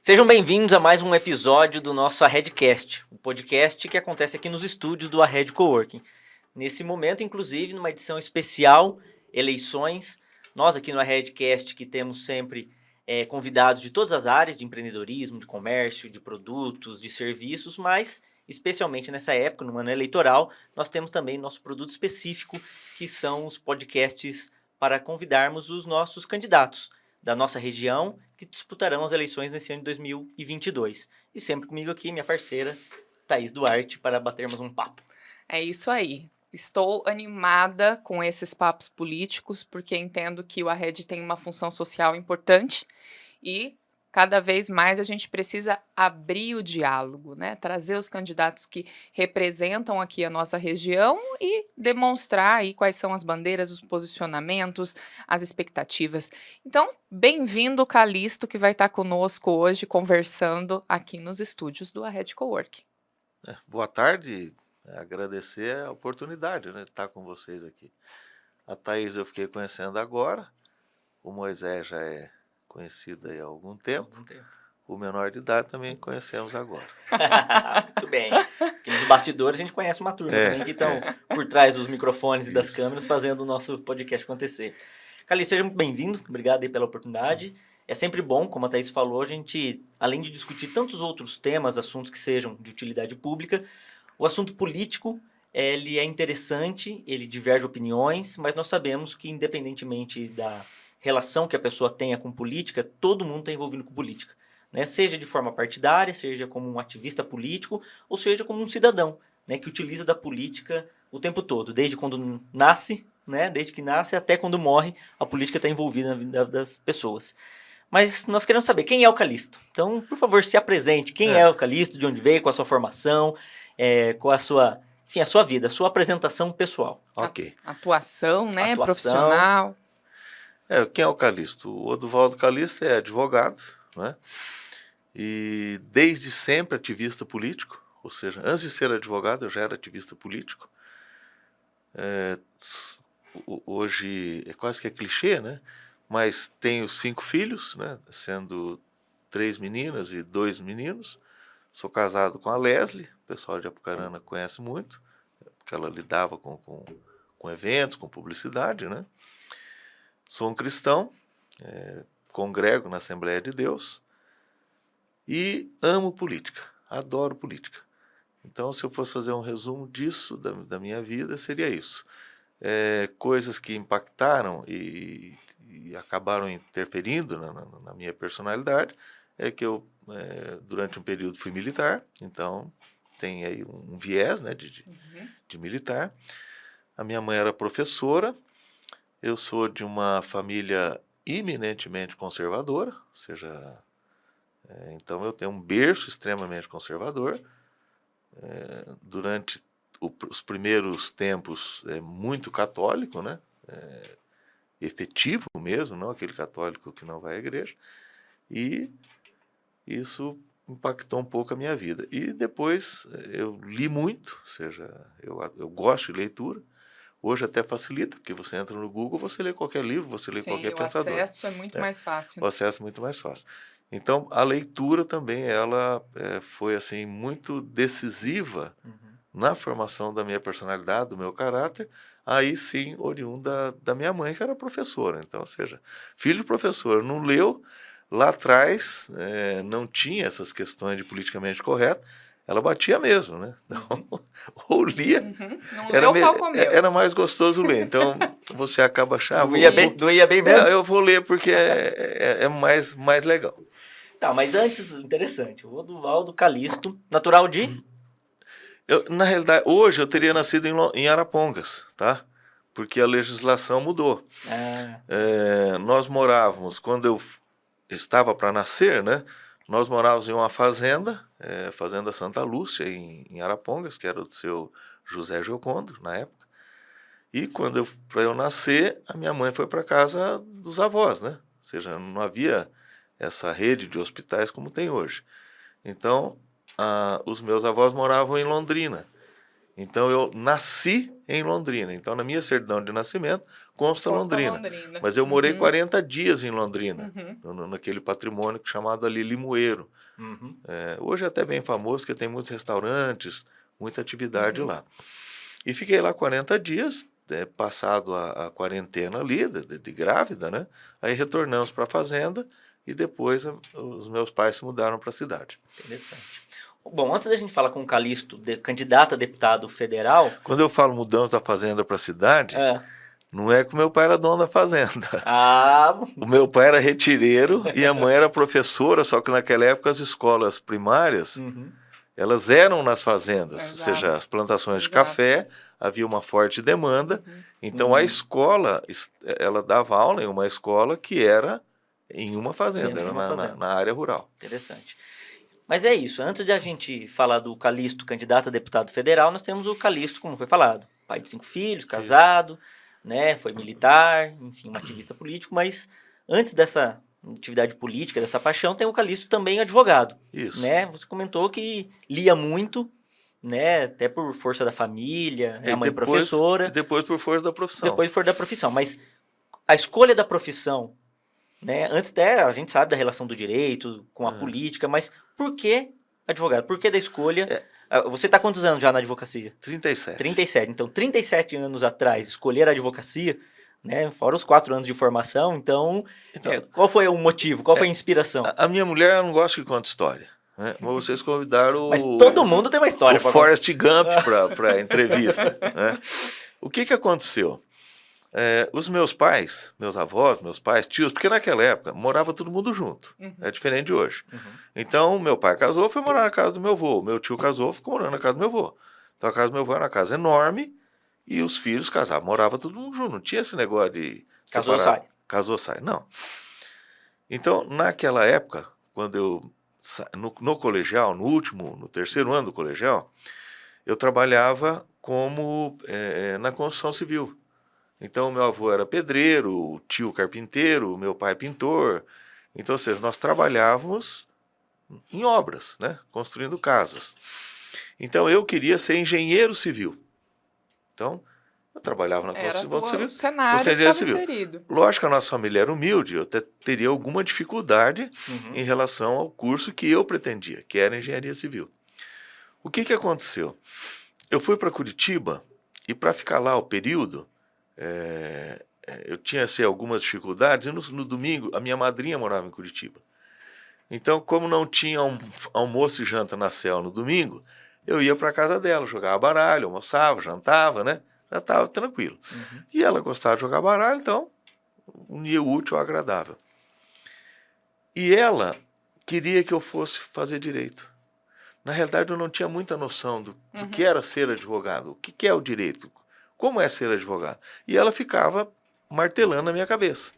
Sejam bem-vindos a mais um episódio do nosso Arredcast, o podcast que acontece aqui nos estúdios do Arred Coworking. Nesse momento, inclusive, numa edição especial, eleições, nós aqui no Arredcast que temos sempre convidados de todas as áreas de empreendedorismo, de comércio, de produtos, de serviços, mas especialmente nessa época, no ano eleitoral, nós temos também nosso produto específico, que são os podcasts para convidarmos os nossos candidatos da nossa região que disputarão as eleições nesse ano de 2022. E sempre comigo aqui, minha parceira, Thaís Duarte, para batermos um papo. É isso aí. Estou animada com esses papos políticos, porque entendo que o Arred tem uma função social importante e cada vez mais a gente precisa abrir o diálogo, né? Trazer os candidatos que representam aqui a nossa região e demonstrar aí quais são as bandeiras, os posicionamentos, as expectativas. Então, bem-vindo, Calixto, que vai estar conosco hoje conversando aqui nos estúdios do Arred Coworking. Boa tarde, agradecer a oportunidade, né, de estar com vocês aqui. A Thaís eu fiquei conhecendo agora, o Moisés já é conhecido aí há algum tempo. O menor de idade também conhecemos agora. Muito bem. Porque nos bastidores a gente conhece uma turma também que estão por trás dos microfones e das câmeras fazendo o nosso podcast acontecer. Calixto, seja muito bem-vindo. Obrigado aí pela oportunidade. É sempre bom, como a Thaís falou, a gente, além de discutir tantos outros temas, assuntos que sejam de utilidade pública, o assunto político, ele é interessante, ele diverge opiniões, mas nós sabemos que, independentemente da relação que a pessoa tenha com política, todo mundo está envolvido com política, né? Seja de forma partidária, seja como um ativista político, ou seja como um cidadão, né, que utiliza da política o tempo todo, desde quando nasce, né, desde que nasce até quando morre, a política está envolvida na vida das pessoas. Mas nós queremos saber quem é o Calixto. Então, por favor, se apresente. Quem é o Calixto, de onde veio, qual a sua formação, qual a sua, enfim, a sua vida, a sua apresentação pessoal. Ok. Atuação, né? Profissional. Quem é o Calixto? O Oduvaldo Calixto é advogado, né? E desde sempre ativista político, ou seja, antes de ser advogado eu já era ativista político. Hoje é quase que é clichê, né? Mas tenho 5 filhos, né? Sendo 3 meninas e 2 meninos. Sou casado com a Leslie, o pessoal de Apucarana conhece muito, porque ela lidava com eventos, com publicidade, né? Sou um cristão, congrego na Assembleia de Deus e amo política, adoro política. Então, se eu fosse fazer um resumo disso, da minha vida, seria isso. Coisas que impactaram e acabaram interferindo na minha personalidade é que eu, durante um período, fui militar, então tem aí um viés, né, de militar. A minha mãe era professora, eu sou de uma família eminentemente conservadora, ou seja, então eu tenho um berço extremamente conservador. Durante os primeiros tempos, muito católico, né? Efetivo mesmo, não aquele católico que não vai à igreja. E isso impactou um pouco a minha vida. E depois eu li muito, ou seja, eu gosto de leitura. Hoje até facilita, porque você entra no Google, você lê qualquer livro, você lê qualquer pensador. O acesso é muito mais fácil. O acesso é muito mais fácil. Então, a leitura também, ela foi assim muito decisiva na formação da minha personalidade, do meu caráter, aí sim, oriunda da minha mãe, que era professora. Então, ou seja, filho de professor, não leu, lá atrás não tinha essas questões de politicamente correto, ela batia mesmo, né? Então, ou lia, era mais gostoso ler. Então, você acaba achando... Doía bem mesmo? Eu vou ler porque é mais legal. Tá, mas antes, interessante, o Oduvaldo Calixto, natural de... Na realidade, hoje eu teria nascido em Arapongas, tá? Porque a legislação mudou. Nós morávamos, quando eu estava para nascer, né? Nós morávamos em uma fazenda, Fazenda Santa Lúcia, em Arapongas, que era do seu José Giocondo, na época. E quando para eu nascer, a minha mãe foi para casa dos avós, né? Ou seja, não havia essa rede de hospitais como tem hoje. Então, os meus avós moravam em Londrina. Então, eu nasci em Londrina. Então, na minha certidão de nascimento, consta Londrina. Mas eu morei 40 dias em Londrina, naquele patrimônio chamado ali Limoeiro. Hoje é até bem famoso, porque tem muitos restaurantes, muita atividade lá. E fiquei lá 40 dias, passado a quarentena ali, de grávida, né? Aí retornamos para a fazenda e depois os meus pais se mudaram para a cidade. Interessante. Bom, antes da gente falar com o Calixto, candidato a deputado federal... Quando eu falo mudança da fazenda para a cidade, não é que o meu pai era dono da fazenda. O meu pai era retireiro e a mãe era professora, só que naquela época as escolas primárias, elas eram nas fazendas, ou seja, as plantações de café, havia uma forte demanda, então a escola, ela dava aula em uma escola que era em uma fazenda, na área rural. Interessante. Mas é isso, antes de a gente falar do Calixto, candidato a deputado federal, nós temos o Calixto, como foi falado, pai de 5 filhos, casado, né, foi militar, enfim, um ativista político, mas antes dessa atividade política, dessa paixão, tem o Calixto também advogado. Isso. Né? Você comentou que lia muito, né, até por força da família, a mãe professora. E depois por força da profissão. Depois por da profissão, mas a escolha da profissão, né, antes até a gente sabe da relação do direito com a política, mas por que advogado? Por que da escolha? Você está quantos anos já na advocacia? 37. 37. Então, 37 anos atrás, escolher a advocacia, né, fora os 4 anos de formação, então qual foi o motivo? Qual foi a inspiração? A minha mulher não gosta que conte história. Né? Mas vocês convidaram Mas todo mundo tem uma história. O Forrest Gump para a entrevista. Né? O que aconteceu? Os meus pais, meus avós, meus pais, tios, porque naquela época morava todo mundo junto. É diferente de hoje. Então, meu pai casou, foi morar na casa do meu avô. Meu tio casou, ficou morando na casa do meu avô. Então, a casa do meu avô era uma casa enorme e os filhos casavam. Morava todo mundo junto. Não tinha esse negócio de... Casou, sai. Casou, sai. Não. Então, naquela época, quando eu... No colegial, no terceiro ano do colegial, eu trabalhava na construção civil. Então, meu avô era pedreiro, o tio carpinteiro, meu pai pintor. Então, ou seja, nós trabalhávamos em obras, né? Construindo casas. Então, eu queria ser engenheiro civil. Então, eu trabalhava na construção civil. O cenário estava inserido. Lógico que a nossa família era humilde, eu até teria alguma dificuldade em relação ao curso que eu pretendia, que era engenharia civil. O que aconteceu? Eu fui para Curitiba e para ficar lá o período... eu tinha algumas dificuldades, e no domingo a minha madrinha morava em Curitiba. Então, como não tinha almoço e janta na CEL no domingo, eu ia para a casa dela, jogava baralho, almoçava, jantava, né? Já estava tranquilo. E ela gostava de jogar baralho, então unia o útil ao agradável. E ela queria que eu fosse fazer direito. Na realidade, eu não tinha muita noção do que era ser advogado, o que é o direito. Como é ser advogado? E ela ficava martelando na minha cabeça.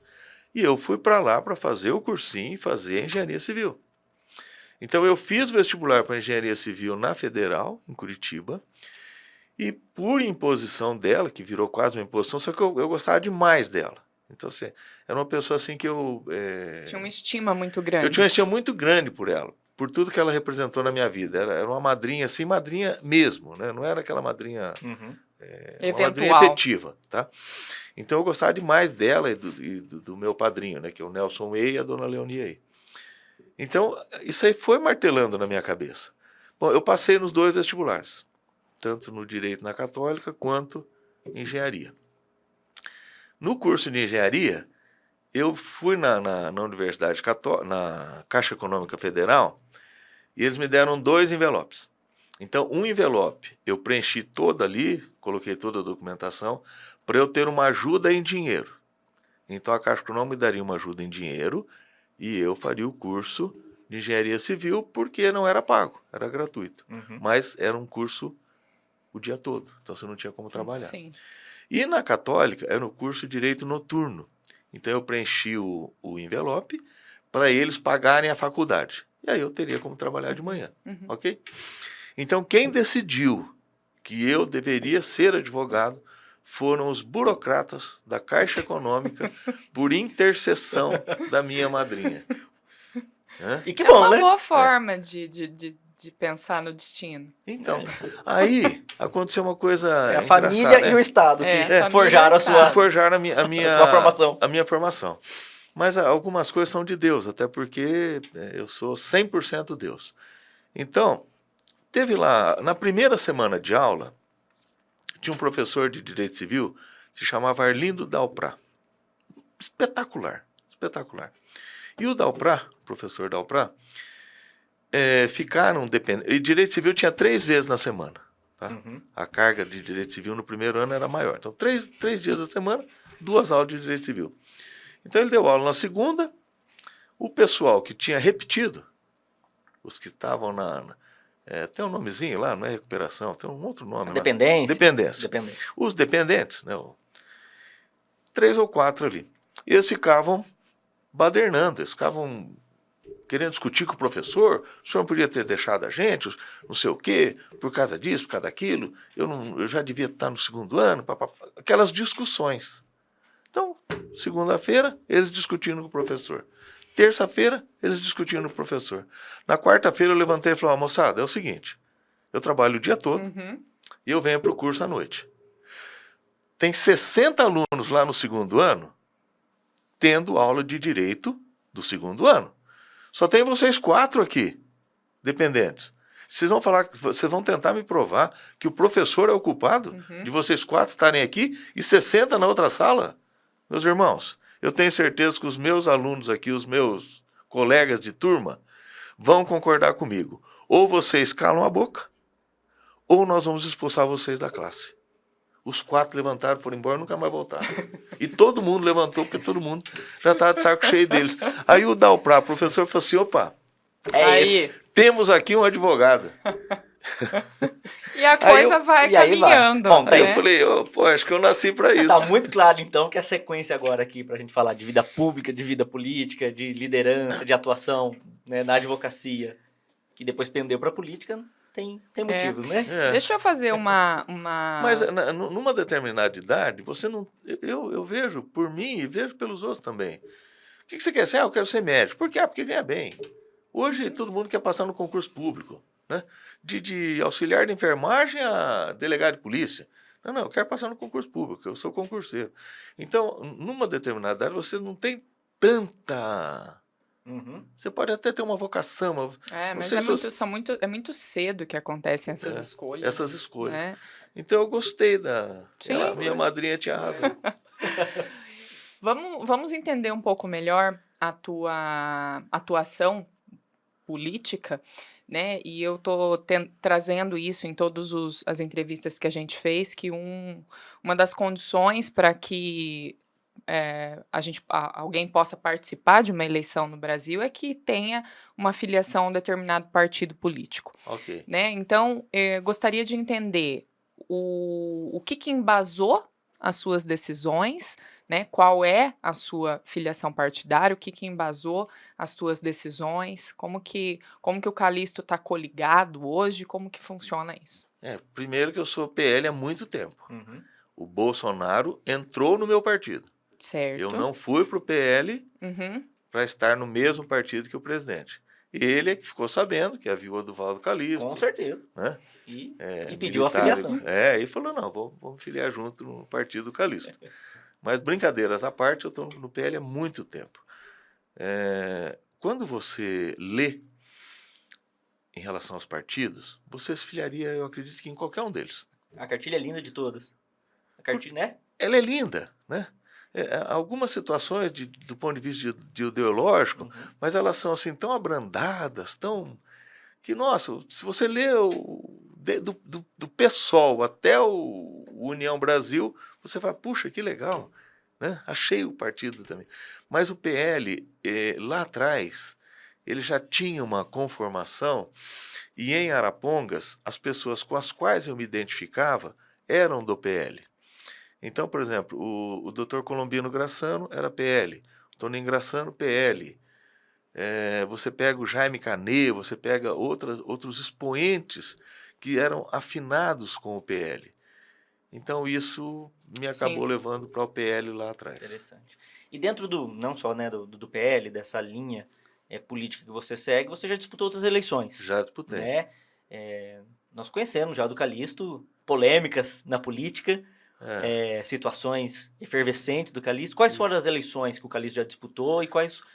E eu fui para lá para fazer o cursinho e fazer engenharia civil. Então, eu fiz vestibular para engenharia civil na Federal, em Curitiba, e por imposição dela, que virou quase uma imposição, só que eu gostava demais dela. Então, assim, era uma pessoa assim que eu... Tinha uma estima muito grande. Eu tinha uma estima muito grande por ela, por tudo que ela representou na minha vida. Era uma madrinha, assim, madrinha mesmo, né? Não era aquela madrinha... uma madrinha efetiva, tá? Então eu gostava demais dela e do meu padrinho, né, que é o Nelson Ei e a dona Leonie Ei. Então isso aí foi martelando na minha cabeça. Bom, eu passei nos 2 vestibulares, tanto no direito na Católica quanto em engenharia. No curso de engenharia, eu fui na Universidade Católica, na Caixa Econômica Federal, e eles me deram 2 envelopes. Então, um envelope eu preenchi todo ali, coloquei toda a documentação, para eu ter uma ajuda em dinheiro. Então, a Caixa Econômica me daria uma ajuda em dinheiro e eu faria o curso de engenharia civil, porque não era pago, era gratuito. Mas era um curso o dia todo, então você não tinha como trabalhar. Sim. E na Católica era o curso de direito noturno. Então, eu preenchi o envelope para eles pagarem a faculdade. E aí eu teria como trabalhar de manhã, ok? Então, quem decidiu que eu deveria ser advogado foram os burocratas da Caixa Econômica por intercessão da minha madrinha. E que bom, uma né? boa forma de pensar no destino. Então, aí aconteceu uma coisa É a engraçada, família e o Estado que família forjaram e a o sua, Estado. forjaram a sua formação. a minha formação. Mas algumas coisas são de Deus, até porque eu sou 100% Deus. Então, teve lá, na primeira semana de aula, tinha um professor de Direito Civil, se chamava Arlindo Dalprá. Espetacular, espetacular. E o Dalprá, o professor Dalprá, ficaram dependendo. E Direito Civil tinha 3 vezes na semana. Tá? Uhum. A carga de Direito Civil no primeiro ano era maior. Então, 3 dias da semana, 2 aulas de Direito Civil. Então, ele deu aula na segunda. O pessoal que tinha repetido, os que estavam tem um nomezinho lá, não é recuperação, tem um outro nome lá. Dependência. Os dependentes, né? 3 ou 4 ali. E eles ficavam badernando, eles ficavam querendo discutir com o professor, o senhor não podia ter deixado a gente, não sei o quê, por causa disso, por causa daquilo, eu já devia estar no segundo ano, aquelas discussões. Então, segunda-feira, eles discutindo com o professor. Terça-feira, eles discutindo com o professor. Na quarta-feira, eu levantei e falei, moçada, é o seguinte, eu trabalho o dia todo e eu venho para o curso à noite. Tem 60 alunos lá no segundo ano tendo aula de direito do segundo ano. Só tem vocês 4 aqui, dependentes. Vocês vão tentar me provar que o professor é o culpado de vocês 4 estarem aqui e 60 na outra sala? Meus irmãos, eu tenho certeza que os meus alunos aqui, os meus colegas de turma, vão concordar comigo. Ou vocês calam a boca, ou nós vamos expulsar vocês da classe. Os 4 levantaram, foram embora e nunca mais voltaram. E todo mundo levantou, porque todo mundo já estava de saco cheio deles. Aí o Dalprá, o professor, falou assim, opa, temos aqui um advogado. E a coisa vai caminhando. Bom, aí eu falei, acho que eu nasci para isso. Tá muito claro, então, que a sequência agora aqui, para a gente falar de vida pública, de vida política, de liderança, de atuação, né, na advocacia, que depois pendeu para a política, tem motivos, né? Deixa eu fazer uma... Mas numa determinada idade, você não... Eu vejo por mim e vejo pelos outros também. O que você quer ser? Eu quero ser médico. Por quê? Porque ganha bem. Hoje todo mundo quer passar no concurso público, né? De auxiliar de enfermagem a delegado de polícia. Não, eu quero passar no concurso público, eu sou concurseiro. Então, numa determinada idade, você não tem tanta... Você pode até ter uma vocação. Mas é muito cedo que acontecem essas escolhas. Essas escolhas. Né? Então eu gostei minha madrinha tinha razão. Vamos entender um pouco melhor a tua atuação política, né? E eu tô trazendo isso em todas as entrevistas que a gente fez, que uma das condições para que alguém possa participar de uma eleição no Brasil é que tenha uma filiação a um determinado partido político. Okay. Né? Então, gostaria de entender o que embasou as suas decisões, né? Qual é a sua filiação partidária, o que embasou as suas decisões, como que o Calixto está coligado hoje, como que funciona isso? Primeiro que eu sou PL há muito tempo. O Bolsonaro entrou no meu partido. Certo. Eu não fui para o PL para estar no mesmo partido que o presidente. Ele é que ficou sabendo que havia o Eduvaldo Calixto. Com certeza. Né? E pediu a filiação. E falou, não, vamos filiar junto no partido do Calixto. Mas brincadeiras à parte, eu estou no PL há muito tempo. Quando você lê em relação aos partidos, você se filiaria, eu acredito que em qualquer um deles. A cartilha é linda de todas. A cartilha, né? Ela é linda, né? Algumas situações do ponto de vista de ideológico, mas elas são assim tão abrandadas, que, nossa, se você lê do PSOL até o União Brasil, você fala, puxa, que legal, né? Achei o partido também. Mas o PL, lá atrás, ele já tinha uma conformação, e em Arapongas, as pessoas com as quais eu me identificava eram do PL. Então, por exemplo, o Dr. Colombino Graçano era PL, o Toninho Graçano, PL. Você pega o Jaime Canet, você pega outros expoentes que eram afinados com o PL. Então, isso me acabou levando para o PL lá atrás. Interessante. E dentro não só né, do PL, dessa linha política que você segue, você já disputou outras eleições. Já disputei. Né? Nós conhecemos já do Calixto polêmicas na política, situações efervescentes do Calixto. Quais foram as eleições que o Calixto já disputou e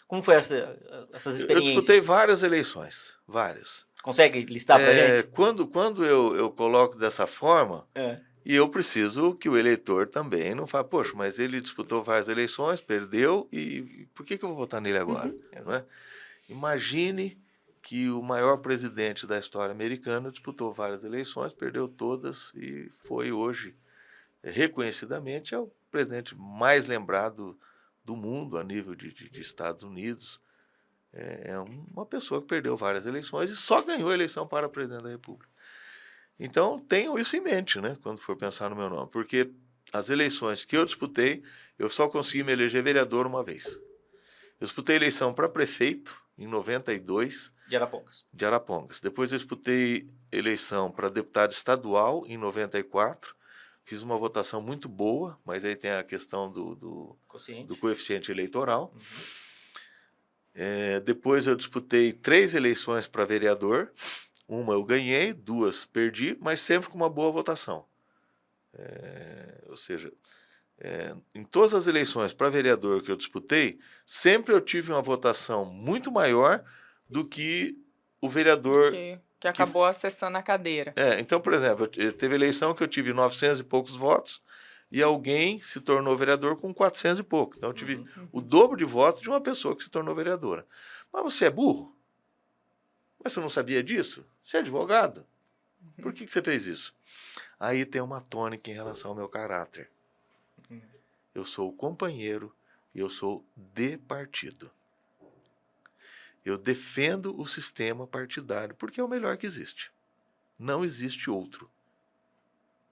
como foram essas experiências? Eu disputei várias eleições, várias. Consegue listar pra gente? Quando eu coloco dessa forma, e eu preciso que o eleitor também não fale, poxa, mas ele disputou várias eleições, perdeu, e por que eu vou votar nele agora? Né? Imagine que o maior presidente da história americana disputou várias eleições, perdeu todas e foi hoje, reconhecidamente, é o presidente mais lembrado do mundo a nível de Estados Unidos. É uma pessoa que perdeu várias eleições e só ganhou a eleição para presidente da República. Então, tenham isso em mente, né, quando for pensar no meu nome, porque as eleições que eu disputei, eu só consegui me eleger vereador uma vez. Eu disputei eleição para prefeito em 92. De Arapongas. De Arapongas. Depois eu disputei eleição para deputado estadual em 94. Fiz uma votação muito boa, mas aí tem a questão do coeficiente eleitoral. Depois eu disputei 3 eleições para vereador. Uma eu ganhei, 2 perdi, mas sempre com uma boa votação. Ou seja, em todas as eleições para vereador que eu disputei, sempre eu tive uma votação muito maior do que o vereador... Que acabou acessando a cadeira. Então, por exemplo, teve eleição que eu tive 900 e poucos votos e alguém se tornou vereador com 400 e pouco. Então, eu tive o dobro de votos de uma pessoa que se tornou vereadora. Mas você é burro? Mas você não sabia disso? Você é advogado? Por que você fez isso? Aí tem uma tônica em relação ao meu caráter. Eu sou o companheiro e eu sou de partido. Eu defendo o sistema partidário porque é o melhor que existe. Não existe outro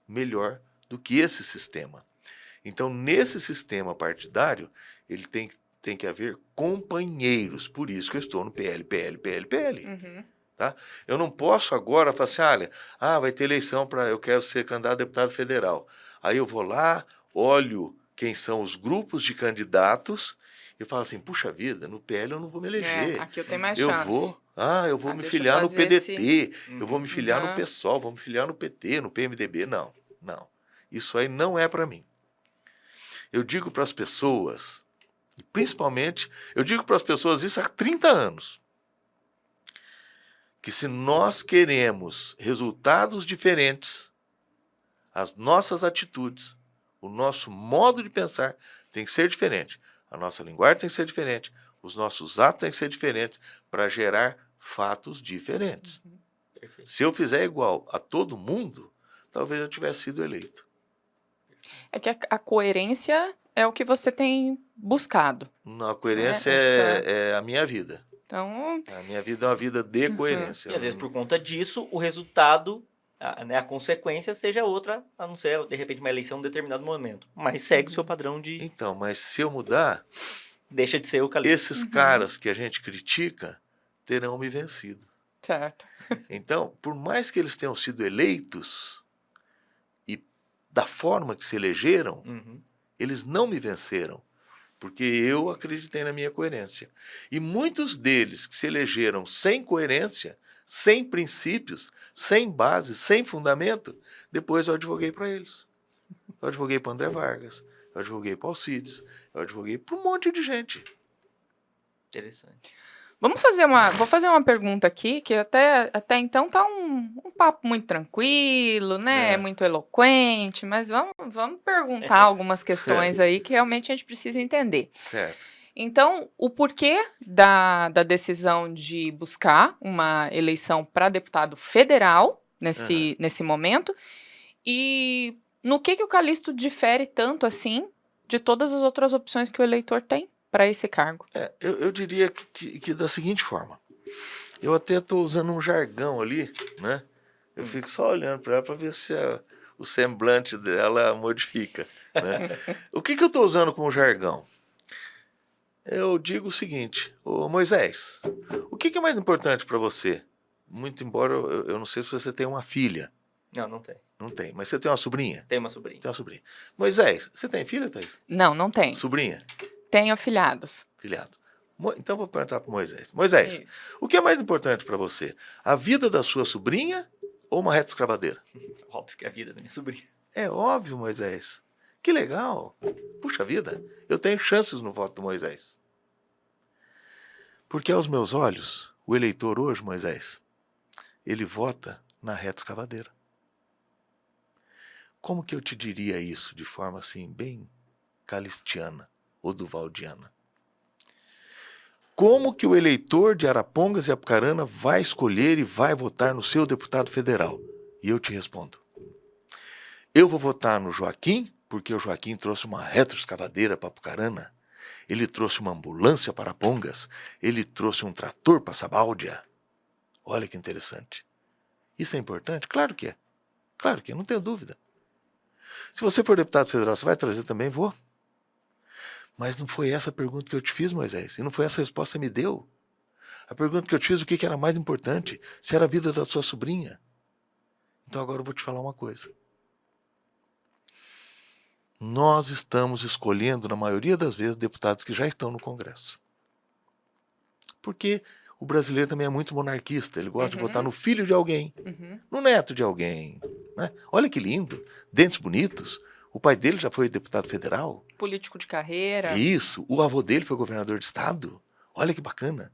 melhor do que esse sistema. Então, nesse sistema partidário, ele tem que haver companheiros. Por isso que eu estou no PL. Tá? Eu não posso agora falar assim, olha, vai ter eleição eu quero ser candidato a deputado federal. Aí eu vou lá, olho quem são os grupos de candidatos e falo assim, puxa vida, no PL eu não vou me eleger. Aqui eu tenho mais chance. Eu vou me filiar no PDT, eu vou me filiar no PSOL, vou me filiar no PT, no PMDB. Não. Isso aí não é para mim. Eu digo para as pessoas, principalmente, eu digo para as pessoas isso há 30 anos, que se nós queremos resultados diferentes, as nossas atitudes, o nosso modo de pensar tem que ser diferente. A nossa linguagem tem que ser diferente, os nossos atos têm que ser diferentes para gerar fatos diferentes. Se eu fizer igual a todo mundo, talvez eu tivesse sido eleito. É que a coerência é o que você tem buscado. Não, a coerência é a minha vida. Então... A minha vida é uma vida de coerência. E às vezes por conta disso, o resultado, a consequência seja outra, a não ser, de repente, uma eleição em um determinado momento. Mas segue o seu padrão de... Então, mas se eu mudar... Deixa de ser o Calixto. Esses caras que a gente critica terão me vencido. Certo. Então, por mais que eles tenham sido eleitos e da forma que se elegeram, eles não me venceram, porque eu acreditei na minha coerência. E muitos deles que se elegeram sem coerência, sem princípios, sem base, sem fundamento, depois eu advoguei para eles. Eu advoguei para André Vargas, eu advoguei para Alcides, eu advoguei para um monte de gente. Interessante. Vou fazer uma pergunta aqui, que até então tá um papo muito tranquilo, né? Muito eloquente, mas vamos perguntar algumas questões aí que realmente a gente precisa entender. Certo. Então, o porquê da decisão de buscar uma eleição para deputado federal nesse momento e no que o Calixto difere tanto assim de todas as outras opções que o eleitor tem para esse cargo? Eu diria que da seguinte forma. Eu até estou usando um jargão ali, né? Eu fico só olhando para ela para ver se o semblante dela modifica. Né? O que eu estou usando como jargão? Eu digo o seguinte, ô Moisés, o que é mais importante para você? Muito embora eu não sei se você tem uma filha. Não tem. Não tem, mas você tem uma sobrinha? Tem uma sobrinha. Tem uma sobrinha. Moisés, você tem filha, Thaís? Não tenho. Sobrinha? Tenho afilhados. Filhado. Então vou perguntar para Moisés. Moisés, o que é mais importante para você? A vida da sua sobrinha ou uma reta escavadeira? Óbvio que é a vida da minha sobrinha. É óbvio, Moisés. Que legal. Puxa vida, eu tenho chances no voto do Moisés. Porque aos meus olhos, o eleitor hoje, Moisés, ele vota na reta escavadeira. Como que eu te diria isso de forma assim, bem calistiana ou duvaldiana? Como que o eleitor de Arapongas e Apucarana vai escolher e vai votar no seu deputado federal? E eu te respondo. Eu vou votar no Joaquim, porque o Joaquim trouxe uma retroescavadeira para Apucarana, ele trouxe uma ambulância para Arapongas, ele trouxe um trator para Sabáudia. Olha que interessante. Isso é importante? Claro que é. Claro que é, não tenho dúvida. Se você for deputado federal, você vai trazer também? Vou. Mas não foi essa a pergunta que eu te fiz, Moisés. E não foi essa a resposta que você me deu. A pergunta que eu te fiz, o que era mais importante? Se era a vida da sua sobrinha. Então agora eu vou te falar uma coisa. Nós estamos escolhendo, na maioria das vezes, deputados que já estão no Congresso. Porque o brasileiro também é muito monarquista. Ele gosta de votar no filho de alguém, no neto de alguém. Né? Olha que lindo. Dentes bonitos. O pai dele já foi deputado federal. Político de carreira. Isso. O avô dele foi governador de estado. Olha que bacana.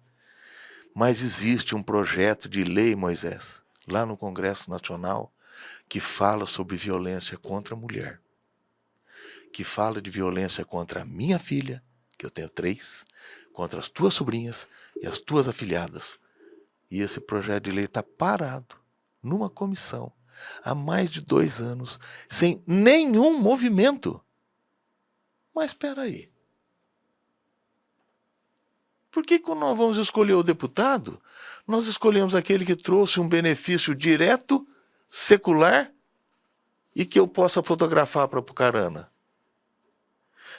Mas existe um projeto de lei, Moisés, lá no Congresso Nacional, que fala sobre violência contra a mulher. Que fala de violência contra a minha filha, que eu tenho 3, contra as tuas sobrinhas e as tuas afilhadas. E esse projeto de lei está parado numa comissão há mais de 2 anos, sem nenhum movimento. Mas espera aí. Por que quando nós vamos escolher o deputado, nós escolhemos aquele que trouxe um benefício direto, secular, e que eu possa fotografar para Apucarana?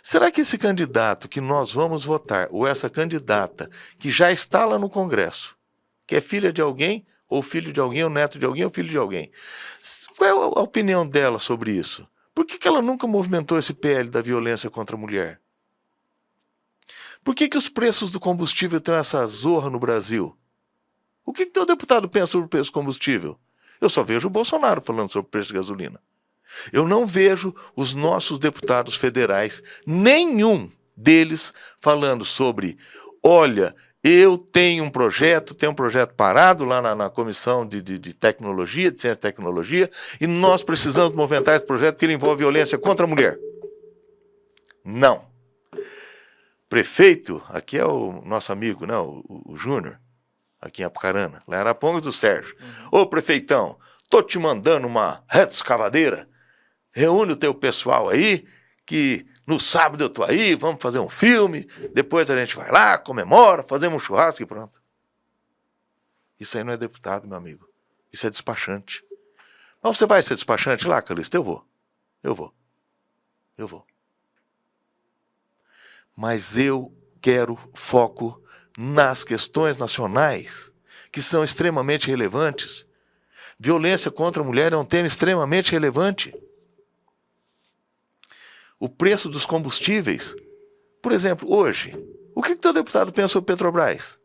Será que esse candidato que nós vamos votar, ou essa candidata que já está lá no Congresso, que é filha de alguém, ou filho de alguém, ou neto de alguém, ou filho de alguém, qual é a opinião dela sobre isso? Por que ela nunca movimentou esse PL da violência contra a mulher? Por que os preços do combustível têm essa zorra no Brasil? O que teu deputado pensa sobre o preço do combustível? Eu só vejo o Bolsonaro falando sobre o preço de gasolina. Eu não vejo os nossos deputados federais, nenhum deles, falando sobre, olha, eu tenho um projeto parado lá na Comissão de Tecnologia, de Ciência e Tecnologia, e nós precisamos movimentar esse projeto porque ele envolve violência contra a mulher. Não. Prefeito, aqui é o nosso amigo, né, o Júnior, aqui em Apucarana, lá em Arapongas do Sérgio. Ô prefeitão, tô te mandando uma reta escavadeira, reúne o teu pessoal aí, que no sábado eu tô aí, vamos fazer um filme, depois a gente vai lá, comemora, fazemos um churrasco e pronto. Isso aí não é deputado, meu amigo. Isso é despachante. Mas você vai ser despachante lá, Calixto? Eu vou. Mas eu quero foco nas questões nacionais, que são extremamente relevantes. Violência contra a mulher é um tema extremamente relevante. O preço dos combustíveis. Por exemplo, hoje, o que o teu deputado pensa sobre Petrobras?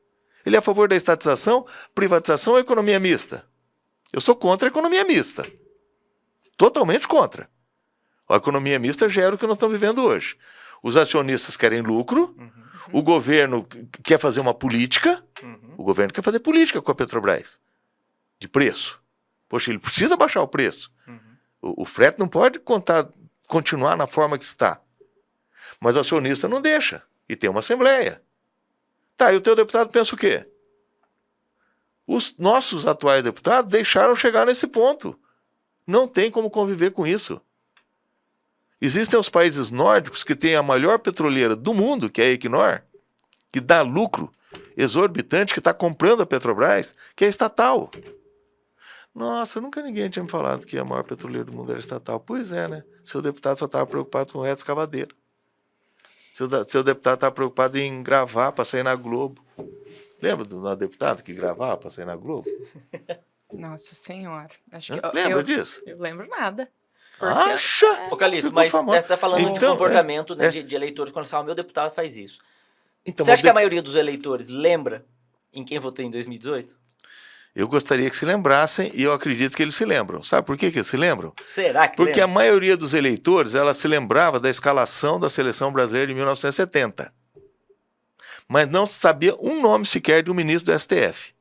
Ele é a favor da estatização, privatização ou economia mista? Eu sou contra a economia mista. Totalmente contra. A economia mista gera o que nós estamos vivendo hoje. Os acionistas querem lucro, o governo quer fazer uma política, o governo quer fazer política com a Petrobras, de preço. Poxa, ele precisa baixar o preço. O frete não pode continuar na forma que está. Mas o acionista não deixa, e tem uma assembleia. Tá, e o teu deputado pensa o quê? Os nossos atuais deputados deixaram chegar nesse ponto. Não tem como conviver com isso. Existem os países nórdicos que têm a maior petroleira do mundo, que é a Equinor, que dá lucro exorbitante, que está comprando a Petrobras, que é estatal. Nossa, nunca ninguém tinha me falado que a maior petroleira do mundo era estatal. Pois é, né? Seu deputado só estava preocupado com reta escavadeira. Seu deputado estava preocupado em gravar para sair na Globo. Lembra do nosso deputado que gravava para sair na Globo? Nossa Senhora. Acho que lembra disso? Eu lembro nada. Acha? Ô, Calixto, mas você está falando de Então, comportamento né, de eleitores quando você fala, meu deputado faz isso. Então, você acha que a maioria dos eleitores lembra em quem votou em 2018? Eu gostaria que se lembrassem e eu acredito que eles se lembram. Sabe por que eles se lembram? Será que Porque lembra? a maioria dos eleitores, ela se lembrava da escalação da seleção brasileira de 1970. Mas não sabia um nome sequer de um ministro do STF.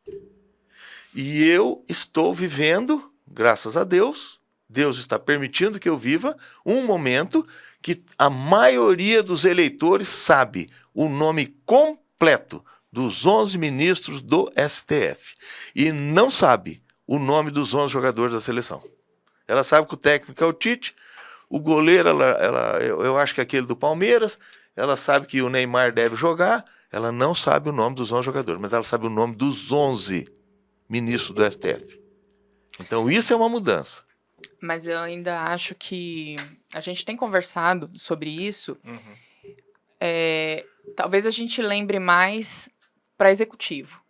E eu estou vivendo, graças a Deus, Deus está permitindo que eu viva um momento que a maioria dos eleitores sabe o nome completo dos 11 ministros do STF. E não sabe o nome dos 11 jogadores da seleção. Ela sabe que o técnico é o Tite, o goleiro, eu acho que é aquele do Palmeiras, ela sabe que o Neymar deve jogar, ela não sabe o nome dos 11 jogadores, mas ela sabe o nome dos 11 ministros do STF. Então isso é uma mudança. Mas eu ainda acho que a gente tem conversado sobre isso. Talvez a gente lembre mais para executivo.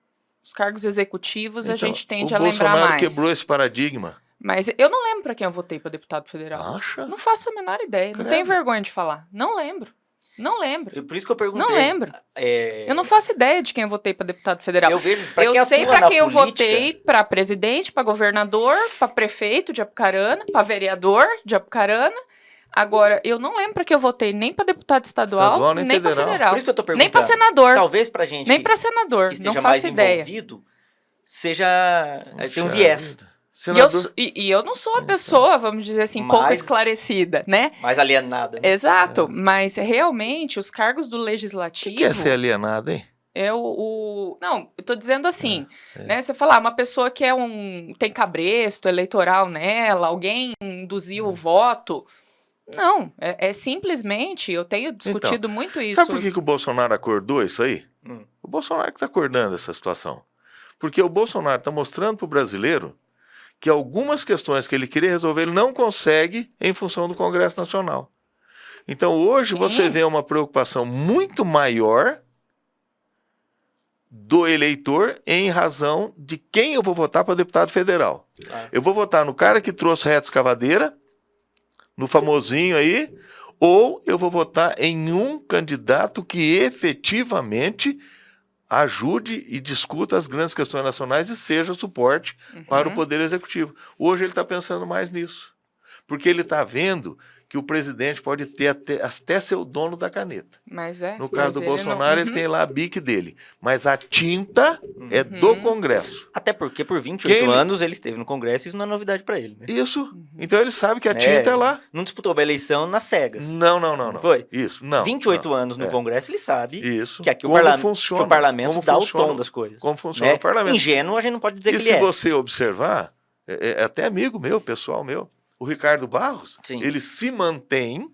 Os cargos executivos a gente tende a lembrar mais. O Bolsonaro quebrou esse paradigma. Mas eu não lembro para quem eu votei para deputado federal. Acha? Não faço a menor ideia. Não tenho vergonha de falar. Não lembro. Não lembro. Por isso que eu perguntei. Não lembro. Eu não faço ideia de quem eu votei para deputado federal. Eu vejo, pra quem eu sei atua para na quem eu política, votei, para presidente, para governador, para prefeito de Apucarana, para vereador de Apucarana. Agora, eu não lembro para quem eu votei nem para deputado estadual, nem para federal. Por isso que eu tô perguntando. Nem para senador. Talvez pra gente nem para senador. que Não esteja faço mais ideia. envolvido, tem um viés. E eu não sou uma pessoa, vamos dizer assim, pouco esclarecida, né? Mais alienada. Né? Exato, mas realmente os cargos do legislativo... O que é ser alienado, hein? Não, eu tô dizendo assim, né? Você falar, uma pessoa que tem cabresto eleitoral nela, alguém induziu o voto... Não, é simplesmente, eu tenho discutido muito isso. Sabe por que o Bolsonaro acordou isso aí? O Bolsonaro que está acordando essa situação. Porque o Bolsonaro está mostrando para o brasileiro que algumas questões que ele queria resolver, ele não consegue em função do Congresso Nacional. Então, hoje, você vê uma preocupação muito maior do eleitor em razão de quem eu vou votar para deputado federal. Eu vou votar no cara que trouxe reta escavadeira, no famosinho aí, ou eu vou votar em um candidato que efetivamente ajude e discuta as grandes questões nacionais e seja suporte para o Poder Executivo. Hoje ele está pensando mais nisso, porque ele está vendo que o presidente pode ter até ser o dono da caneta. No caso do Bolsonaro, ele tem lá a bique dele, mas a tinta é do Congresso. Até porque por 28 anos ele esteve no Congresso e isso não é novidade para ele. Né? Isso. Então ele sabe que a tinta é lá. Não disputou uma eleição nas cegas. Não. Foi? Isso, não. 28 anos no Congresso, ele sabe isso. Que aqui o parlamento dá o tom das coisas. Como funciona o parlamento. Ingênuo a gente não pode dizer que ele E se você observar, até amigo meu, pessoal meu, o Ricardo Barros, ele se mantém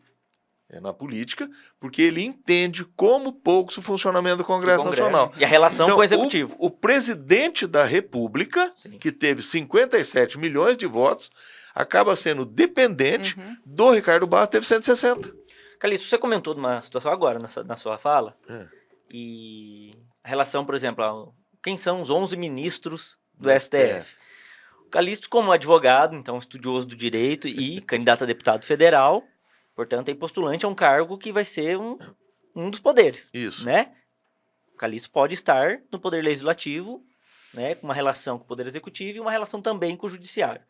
na política porque ele entende como pouco o funcionamento do Congresso Nacional. E a relação com o Executivo. O presidente da República, que teve 57 milhões de votos, acaba sendo dependente do Ricardo Barros, que teve 160. Calixto, você comentou de uma situação agora na sua fala, e a relação, por exemplo, quem são os 11 ministros do STF? Calixto, como advogado, então estudioso do direito e candidato a deputado federal, portanto, é postulante a um cargo que vai ser um dos poderes. Isso. Né? O Calixto pode estar no poder legislativo, né, com uma relação com o poder executivo e uma relação também com o judiciário.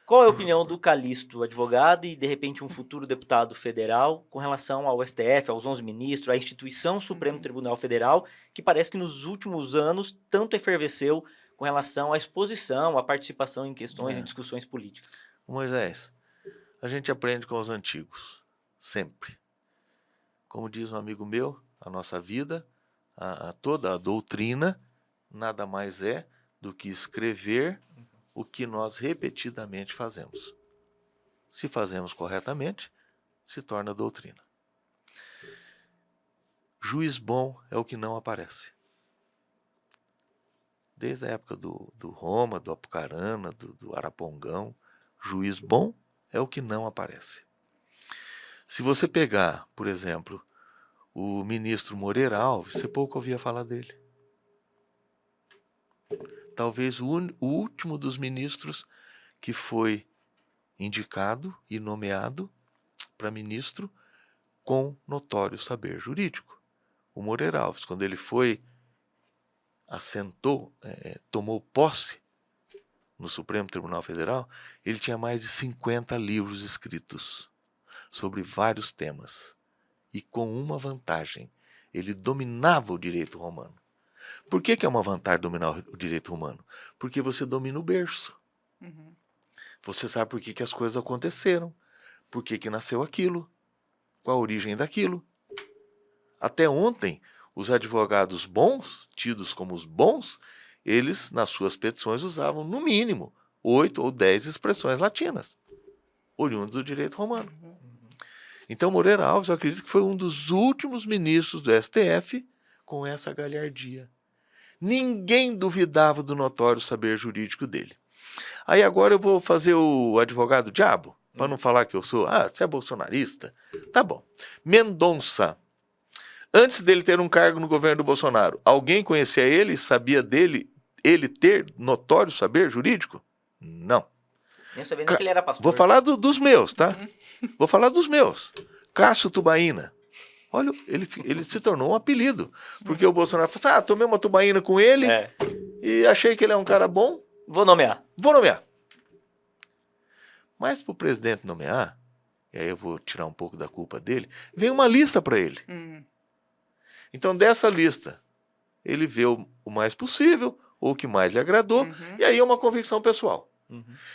Qual é a opinião do Calixto, advogado e, de repente, um futuro deputado federal com relação ao STF, aos 11 ministros, à instituição Supremo Tribunal Federal, que parece que nos últimos anos tanto efervesceu com relação à exposição, à participação em questões, em discussões políticas? Moisés, a gente aprende com os antigos, sempre. Como diz um amigo meu, a nossa vida, toda a doutrina, nada mais é do que escrever o que nós repetidamente fazemos. Se fazemos corretamente, se torna doutrina. Juiz bom é o que não aparece. Desde a época do Roma, do Apucarana, do Arapongão, juiz bom é o que não aparece. Se você pegar, por exemplo, o ministro Moreira Alves, você pouco ouvia falar dele. Talvez o último dos ministros que foi indicado e nomeado para ministro com notório saber jurídico. O Moreira Alves, quando ele foi assentou, tomou posse no Supremo Tribunal Federal, ele tinha mais de 50 livros escritos sobre vários temas. E com uma vantagem, ele dominava o direito romano. Por que é uma vantagem dominar o direito romano? Porque você domina o berço. Uhum. Você sabe por que as coisas aconteceram, por que nasceu aquilo, qual a origem daquilo. Até ontem, os advogados bons, tidos como os bons, eles, nas suas petições, usavam, no mínimo, 8 ou 10 expressões latinas, oriundas do direito romano. Então, Moreira Alves, eu acredito que foi um dos últimos ministros do STF com essa galhardia. Ninguém duvidava do notório saber jurídico dele. Aí agora eu vou fazer o advogado diabo, para não falar que eu sou, você é bolsonarista? Tá bom. Mendonça. Antes dele ter um cargo no governo do Bolsonaro, alguém conhecia ele e sabia dele, ele ter notório saber jurídico? Não. Nem sabia nem que ele era pastor. Vou falar dos meus, tá? Vou falar dos meus. Cássio Tubaína. Olha, ele se tornou um apelido. Porque o Bolsonaro falou assim, tomei uma tubaína com ele e achei que ele é um cara bom. Vou nomear. Mas para o presidente nomear, e aí eu vou tirar um pouco da culpa dele, vem uma lista para ele. Então, dessa lista, ele vê o mais possível, ou o que mais lhe agradou, e aí é uma convicção pessoal.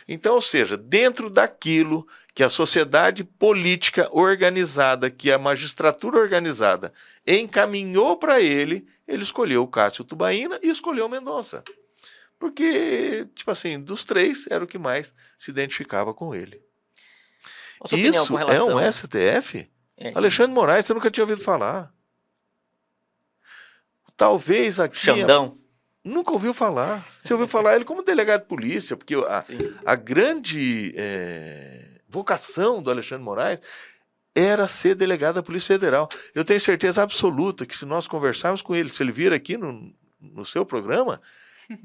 Então, ou seja, dentro daquilo que a sociedade política organizada, que a magistratura organizada encaminhou para ele, ele escolheu o Cássio Tubaína e escolheu o Mendonça. Porque, tipo assim, dos três, era o que mais se identificava com ele. Isso é um STF? Alexandre Moraes, você nunca tinha ouvido falar. Talvez aqui... Xandão. Nunca ouviu falar. Você ouviu falar ele como delegado de polícia, porque a grande vocação do Alexandre Moraes era ser delegado da Polícia Federal. Eu tenho certeza absoluta que se nós conversarmos com ele, se ele vir aqui no seu programa,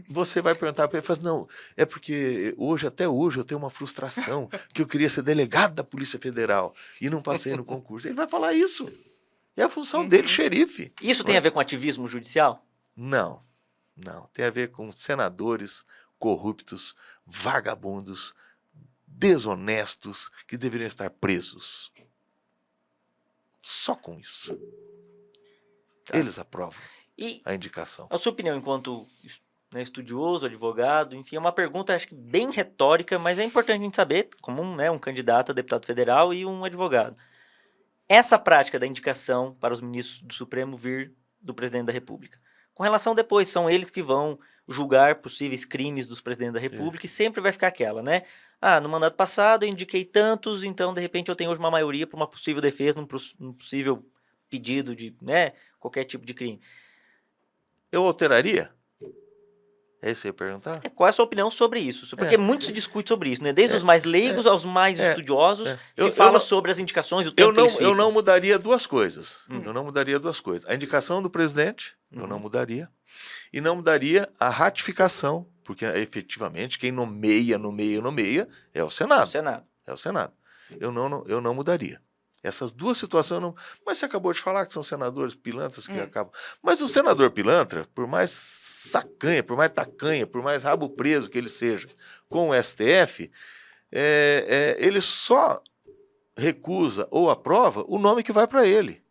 você vai perguntar para ele, fala, não, é porque até hoje eu tenho uma frustração, que eu queria ser delegado da Polícia Federal e não passei no concurso. Ele vai falar isso. É a função dele, xerife. Isso tem a ver com ativismo judicial? Não. Tem a ver com senadores corruptos, vagabundos, desonestos, que deveriam estar presos. Só com isso. Eles aprovam a indicação. A sua opinião enquanto estudioso, advogado, enfim, é uma pergunta acho que bem retórica, mas é importante a gente saber, como um candidato a deputado federal e um advogado. Essa prática da indicação para os ministros do Supremo vir do presidente da República. Com relação depois, são eles que vão julgar possíveis crimes dos presidentes da República e sempre vai ficar aquela, né? No mandato passado eu indiquei tantos, então de repente eu tenho hoje uma maioria para uma possível defesa, num possível pedido de qualquer tipo de crime. Eu alteraria? É isso que você ia perguntar? Qual é a sua opinião sobre isso? Porque muito se discute sobre isso, né? Desde os mais leigos aos mais estudiosos, se fala sobre as indicações, o tempo que eles ficam. Eu não mudaria duas coisas. Eu não mudaria duas coisas. A indicação do presidente, eu não mudaria. E não mudaria a ratificação, porque efetivamente quem nomeia é o Senado. É o Senado. Eu não mudaria. Essas duas situações não... Mas você acabou de falar que são senadores pilantras que acabam... Mas o senador pilantra, por mais sacanha, por mais tacanha, por mais rabo preso que ele seja com o STF, ele só recusa ou aprova o nome que vai para ele.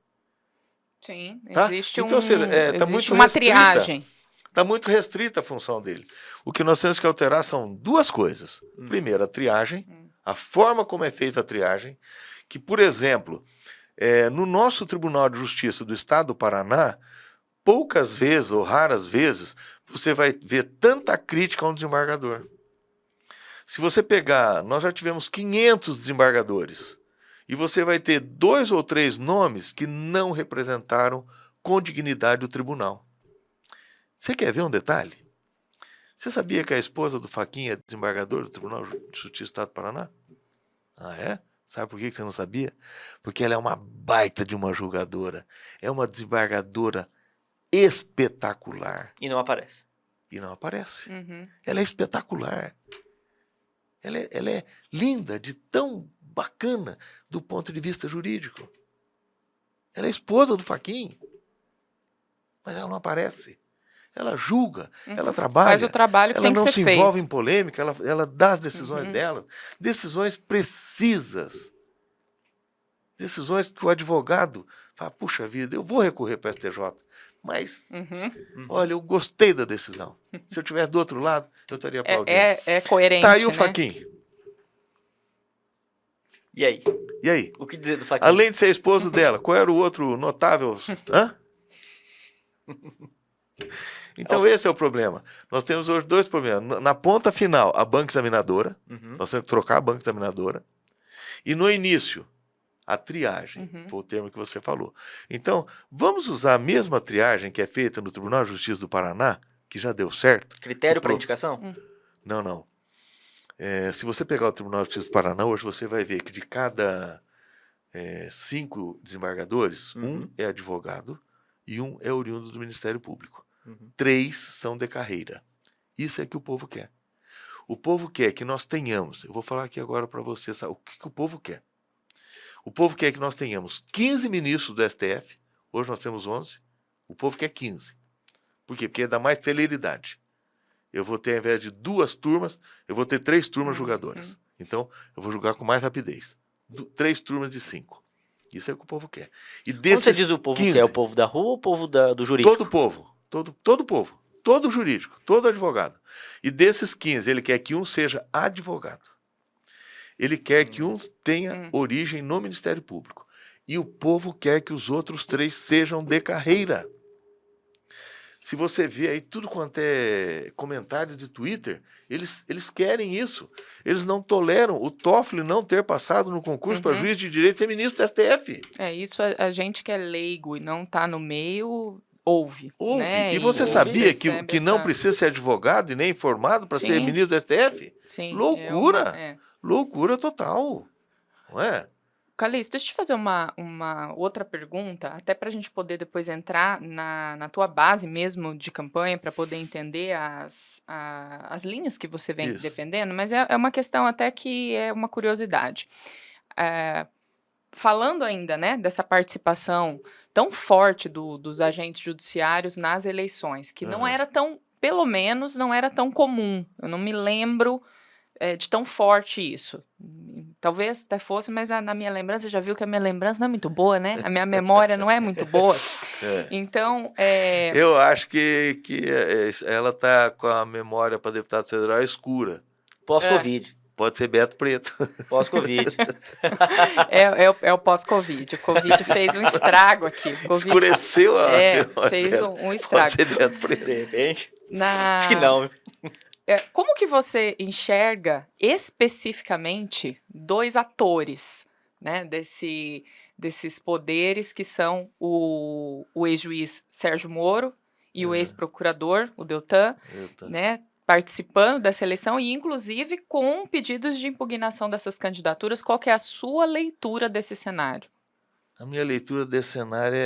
Sim, tá? Existe muito uma restrita, triagem. Está muito restrita a função dele. O que nós temos que alterar são duas coisas. Primeiro, a triagem, a forma como é feita a triagem, que, por exemplo, no nosso Tribunal de Justiça do Estado do Paraná, poucas vezes ou raras vezes você vai ver tanta crítica a um desembargador. Se você pegar, nós já tivemos 500 desembargadores, e você vai ter 2 ou 3 nomes que não representaram com dignidade o tribunal. Você quer ver um detalhe? Você sabia que a esposa do Fachin é desembargador do Tribunal de Justiça do Estado do Paraná? Ah, é? Sabe por que você não sabia? Porque ela é uma baita de uma julgadora. É uma desembargadora espetacular. E não aparece. Ela é espetacular. Ela é linda, de tão bacana do ponto de vista jurídico. Ela é esposa do Fachin. Mas ela não aparece. ela julga, ela trabalha. Faz o trabalho que ela tem que não ser se feito. envolve em polêmica, ela dá as decisões dela. Decisões precisas. Decisões que o advogado fala, puxa vida, eu vou recorrer para o STJ, mas, olha, eu gostei da decisão. Se eu estivesse do outro lado, eu estaria aplaudindo. É coerente, Tá aí o né? Fachin. E aí? E aí? O que dizer do Fachin? Além de ser esposo dela, qual era o outro notável? Hã? Então esse é o problema. Nós temos hoje dois problemas. Na ponta final, a banca examinadora. Nós temos que trocar a banca examinadora. E no início, a triagem. Foi o termo que você falou. Então, vamos usar a mesma triagem que é feita no Tribunal de Justiça do Paraná, que já deu certo. Critério para indicação? Não. Se você pegar o Tribunal de Justiça do Paraná, hoje você vai ver que de cada 5 desembargadores, um é advogado e um é oriundo do Ministério Público. 3 são de carreira. Isso é que o povo quer. O povo quer que nós tenhamos, eu vou falar aqui agora para você, sabe, o que o povo quer. O povo quer que nós tenhamos 15 ministros do STF, hoje nós temos 11, o povo quer 15. Por quê? Porque dá mais celeridade. Eu vou ter, ao invés de 2 turmas, eu vou ter 3 turmas julgadoras. Então, eu vou julgar com mais rapidez. 3 turmas de 5. Isso é o que o povo quer. E Como você diz o povo 15, quer? O povo da rua ou o povo do jurídico? Todo povo. Todo povo. Todo jurídico. Todo advogado. E desses 15, ele quer que um seja advogado. Ele quer que um tenha origem no Ministério Público. E o povo quer que os outros 3 sejam de carreira. Se você vê aí tudo quanto é comentário de Twitter, eles querem isso. Eles não toleram o Toffoli não ter passado no concurso para juiz de direito e ser ministro do STF. Isso a gente que é leigo e não está no meio, ouve. Né? E você sabia que não precisa ser advogado e nem formado para ser ministro do STF? Sim. Loucura! Loucura total. Não é? Calixto, deixa eu te fazer uma outra pergunta, até para a gente poder depois entrar na tua base mesmo de campanha, para poder entender as linhas que você vem defendendo, mas é uma questão até que é uma curiosidade. Falando ainda, né, dessa participação tão forte dos agentes judiciários nas eleições, que não era tão, pelo menos, não era tão comum. Eu não me lembro de tão forte isso. Talvez até fosse, mas na minha lembrança, já viu que a minha lembrança não é muito boa, né? A minha memória não é muito boa. Então, eu acho que ela está com a memória para deputado federal escura. Pós-Covid. Pode ser Beto Preto. Pós-Covid. É o pós-Covid. O Covid fez um estrago aqui. Escureceu a memória. Fez um estrago. Pode ser Beto Preto. De repente. Acho que não. Como que você enxerga especificamente 2 atores, né, desses poderes que são o ex-juiz Sérgio Moro e o ex-procurador, o Deltan, né, participando dessa eleição e, inclusive, com pedidos de impugnação dessas candidaturas? Qual que é a sua leitura desse cenário? A minha leitura desse cenário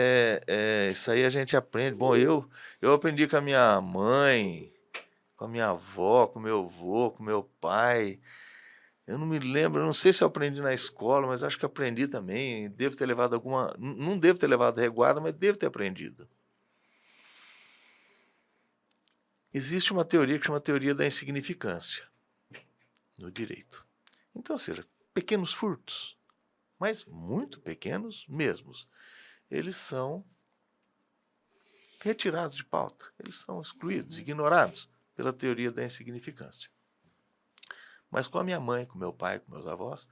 isso aí a gente aprende. Bom, eu aprendi com a minha mãe, com a minha avó, com meu avô, com meu pai. Eu não me lembro, eu não sei se eu aprendi na escola, mas acho que aprendi também. Devo ter levado não devo ter levado reguada, mas devo ter aprendido. Existe uma teoria que chama teoria da insignificância no direito. Então, ou seja, pequenos furtos, mas muito pequenos mesmos, eles são retirados de pauta, eles são excluídos, ignorados pela teoria da insignificância. Mas com a minha mãe, com meu pai, com meus avós,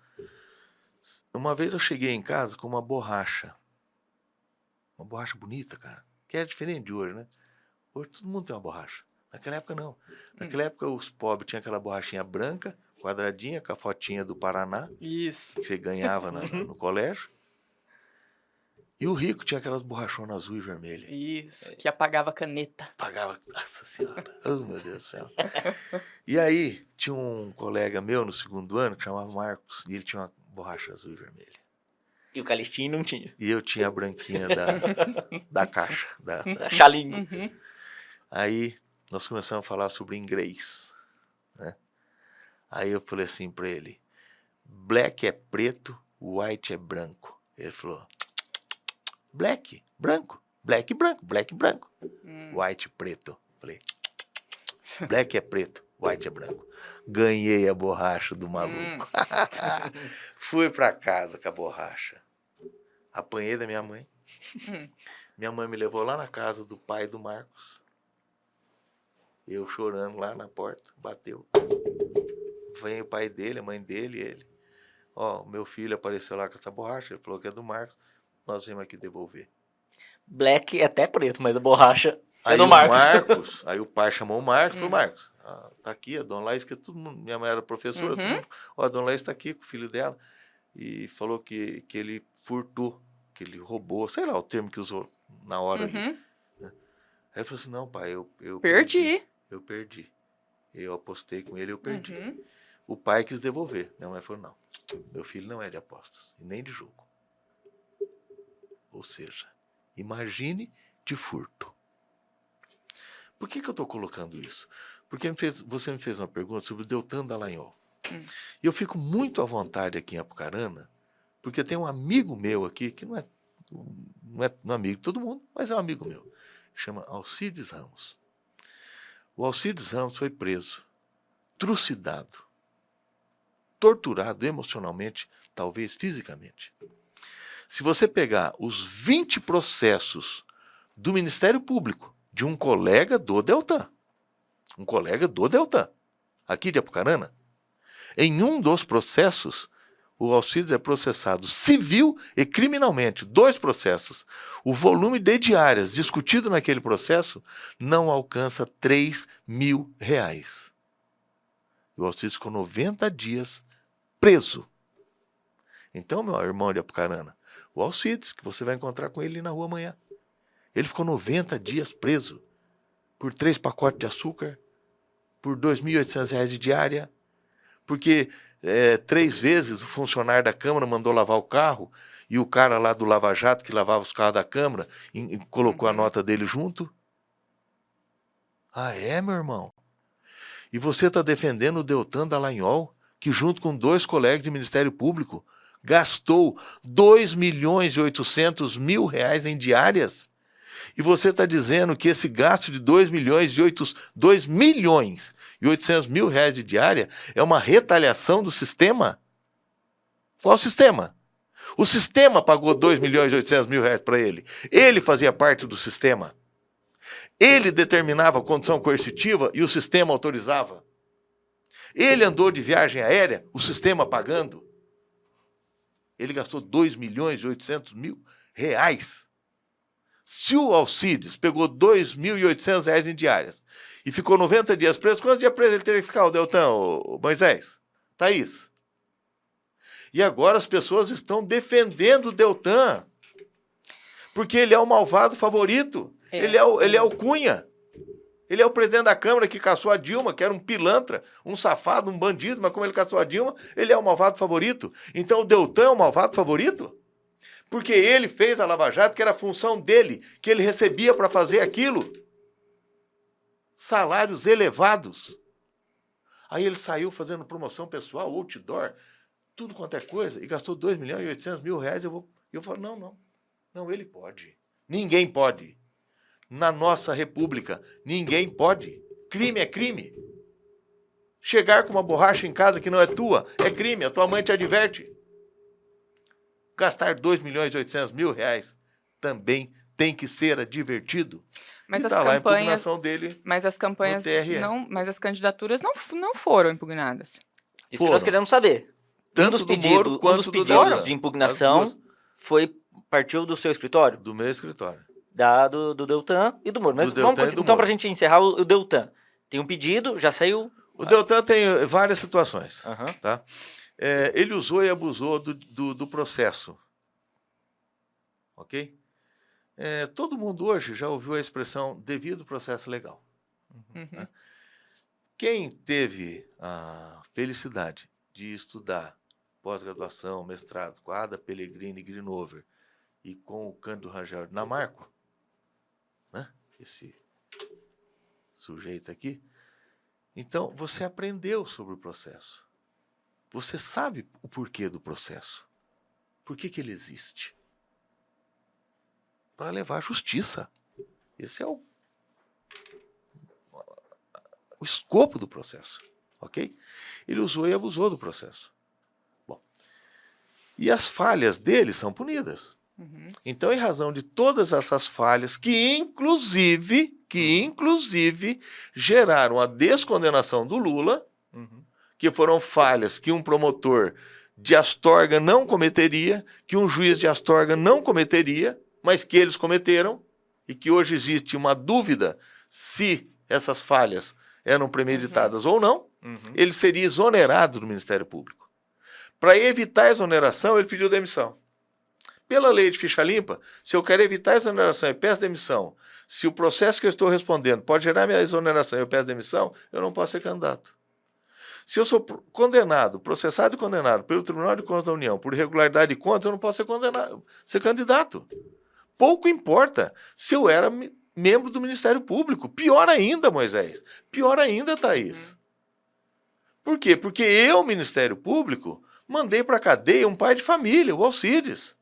uma vez eu cheguei em casa com uma borracha bonita, cara, que é diferente de hoje, né? Hoje todo mundo tem uma borracha. Naquela época não. Naquela época os pobres tinham aquela borrachinha branca, quadradinha, com a fotinha do Paraná. Isso. Que você ganhava no colégio. E o rico tinha aquelas borrachonas azul e vermelha. Isso, que apagava caneta. Apagava, nossa senhora, oh meu Deus do céu. E aí, tinha um colega meu no 2º ano, que chamava Marcos, e ele tinha uma borracha azul e vermelha. E o Calixtinho não tinha. E eu tinha a branquinha da caixa. Da chalinho. Aí, nós começamos a falar sobre inglês, né? Aí eu falei assim para ele, black é preto, white é branco. Ele falou... Black, branco, black, branco, white, preto. Falei, black é preto, white é branco. Ganhei a borracha do maluco. Fui pra casa com a borracha. Apanhei da minha mãe. Minha mãe me levou lá na casa do pai do Marcos. Eu chorando lá na porta, bateu. Vem o pai dele, a mãe dele e ele. Ó, meu filho apareceu lá com essa borracha, ele falou que é do Marcos, nós viemos aqui devolver. Black é até preto, mas a borracha é Aí do o Marcos. Aí o pai chamou o Marcos e falou, Marcos, tá aqui, a Dona Laís, que todo mundo, minha mãe era professora, todo mundo, ó, a Dona Laís tá aqui com o filho dela. E falou que ele furtou, que ele roubou, sei lá o termo que usou na hora ali. Né? Aí eu falei assim, não, pai, eu perdi. Eu perdi. Eu apostei com ele, eu perdi. O pai quis devolver. Minha mãe falou, não, meu filho não é de apostas, e nem de jogo. Ou seja, imagine de furto. Por que eu estou colocando isso? Porque você me fez uma pergunta sobre o Deltan Dallagnol. E eu fico muito à vontade aqui em Apucarana, porque tem um amigo meu aqui, que não é um amigo de todo mundo, mas é um amigo meu, chama Alcides Ramos. O Alcides Ramos foi preso, trucidado, torturado emocionalmente, talvez fisicamente. Se você pegar os 20 processos do Ministério Público de um colega do Deltan, aqui de Apucarana, em um dos processos, o Alcides é processado civil e criminalmente, 2 processos. O volume de diárias discutido naquele processo não alcança R$3.000. O Alcides ficou 90 dias preso. Então, meu irmão de Apucarana, o Alcides, que você vai encontrar com ele na rua amanhã, ele ficou 90 dias preso por 3 pacotes de açúcar, por R$2.800 de diária, porque 3 vezes o funcionário da Câmara mandou lavar o carro e o cara lá do Lava Jato, que lavava os carros da Câmara, colocou a nota dele junto. Ah, é, meu irmão? E você está defendendo o Deltan Dallagnol, que junto com 2 colegas de Ministério Público gastou R$2.800.000 em diárias? E você está dizendo que esse gasto de R$2.800.000 de diária é uma retaliação do sistema? Qual sistema? O sistema pagou R$2.800.000 para ele. Ele fazia parte do sistema. Ele determinava a condição coercitiva e o sistema autorizava. Ele andou de viagem aérea, o sistema pagando. Ele gastou R$2.800.000. Se o Alcides pegou R$2.800 em diárias e ficou 90 dias preso, quantos dias preso ele teria que ficar, o Deltan, o Moisés? Thaís? E agora as pessoas estão defendendo o Deltan, porque ele é o malvado favorito. Ele é o Cunha. Ele é o presidente da Câmara que caçou a Dilma, que era um pilantra, um safado, um bandido, mas como ele caçou a Dilma, ele é o malvado favorito. Então o Deltan é o malvado favorito? Porque ele fez a Lava Jato, que era a função dele, que ele recebia para fazer aquilo. Salários elevados. Aí ele saiu fazendo promoção pessoal, outdoor, tudo quanto é coisa, e gastou R$2.800.000. Eu falo, não, ele pode. Ninguém pode. Na nossa república, ninguém pode. Crime é crime. Chegar com uma borracha em casa que não é tua, é crime, a tua mãe te adverte. Gastar R$2.800.000 também tem que ser advertido. Mas e tá lá a impugnação dele. Mas as campanhas mas as candidaturas não foram impugnadas. Isso que nós queremos saber. Tanto do Moro quanto do Deltan. De impugnação partiu do seu escritório? Do meu escritório. Do Deltan e do Moro. Mas vamos então, para a gente encerrar, o Deltan. Tem um pedido, já saiu... O Deltan tem várias situações. Tá? Ele usou e abusou do processo. Ok? Todo mundo hoje já ouviu a expressão devido processo legal. Né? Quem teve a felicidade de estudar pós-graduação, mestrado com a Ada Pellegrini Grinover e com o Cândido Rangel de Namarco, né? Esse sujeito aqui, então você aprendeu sobre o processo. Você sabe o porquê do processo. Por que ele existe? Para levar à justiça. Esse é o o escopo do processo, ok? Ele usou e abusou do processo. Bom, e as falhas dele são punidas. Então, em razão de todas essas falhas, que inclusive geraram a descondenação do Lula, que foram falhas que um promotor de Astorga não cometeria, que um juiz de Astorga não cometeria, mas que eles cometeram, e que hoje existe uma dúvida se essas falhas eram premeditadas ou não, ele seria exonerado do Ministério Público. Para evitar a exoneração, ele pediu demissão. Pela lei de ficha limpa, se eu quero evitar a exoneração e peço demissão, se o processo que eu estou respondendo pode gerar minha exoneração e eu peço demissão, eu não posso ser candidato. Se eu sou condenado, processado e condenado pelo Tribunal de Contas da União por irregularidade de contas, eu não posso ser candidato. Pouco importa se eu era membro do Ministério Público. Pior ainda, Moisés. Pior ainda, Thaís. Por quê? Porque eu, Ministério Público, mandei para a cadeia um pai de família, o Alcides.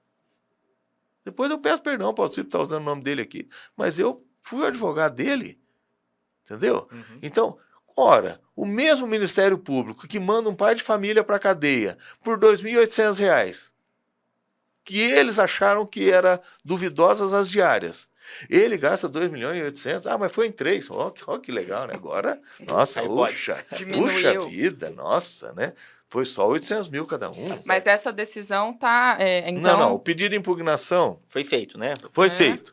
Depois eu peço perdão para o Alcides, está usando o nome dele aqui, mas eu fui o advogado dele. Entendeu? Então, ora, o mesmo Ministério Público que manda um pai de família para a cadeia por R$ 2.800, que eles acharam que era duvidosas as diárias, ele gasta 2.800.000, mas foi em 3, ó que legal, né? Agora, nossa, puxa vida, nossa, né? Foi só 800 mil cada um. Mas essa decisão tá, então... Não, o pedido de impugnação... Foi feito, né? Foi feito.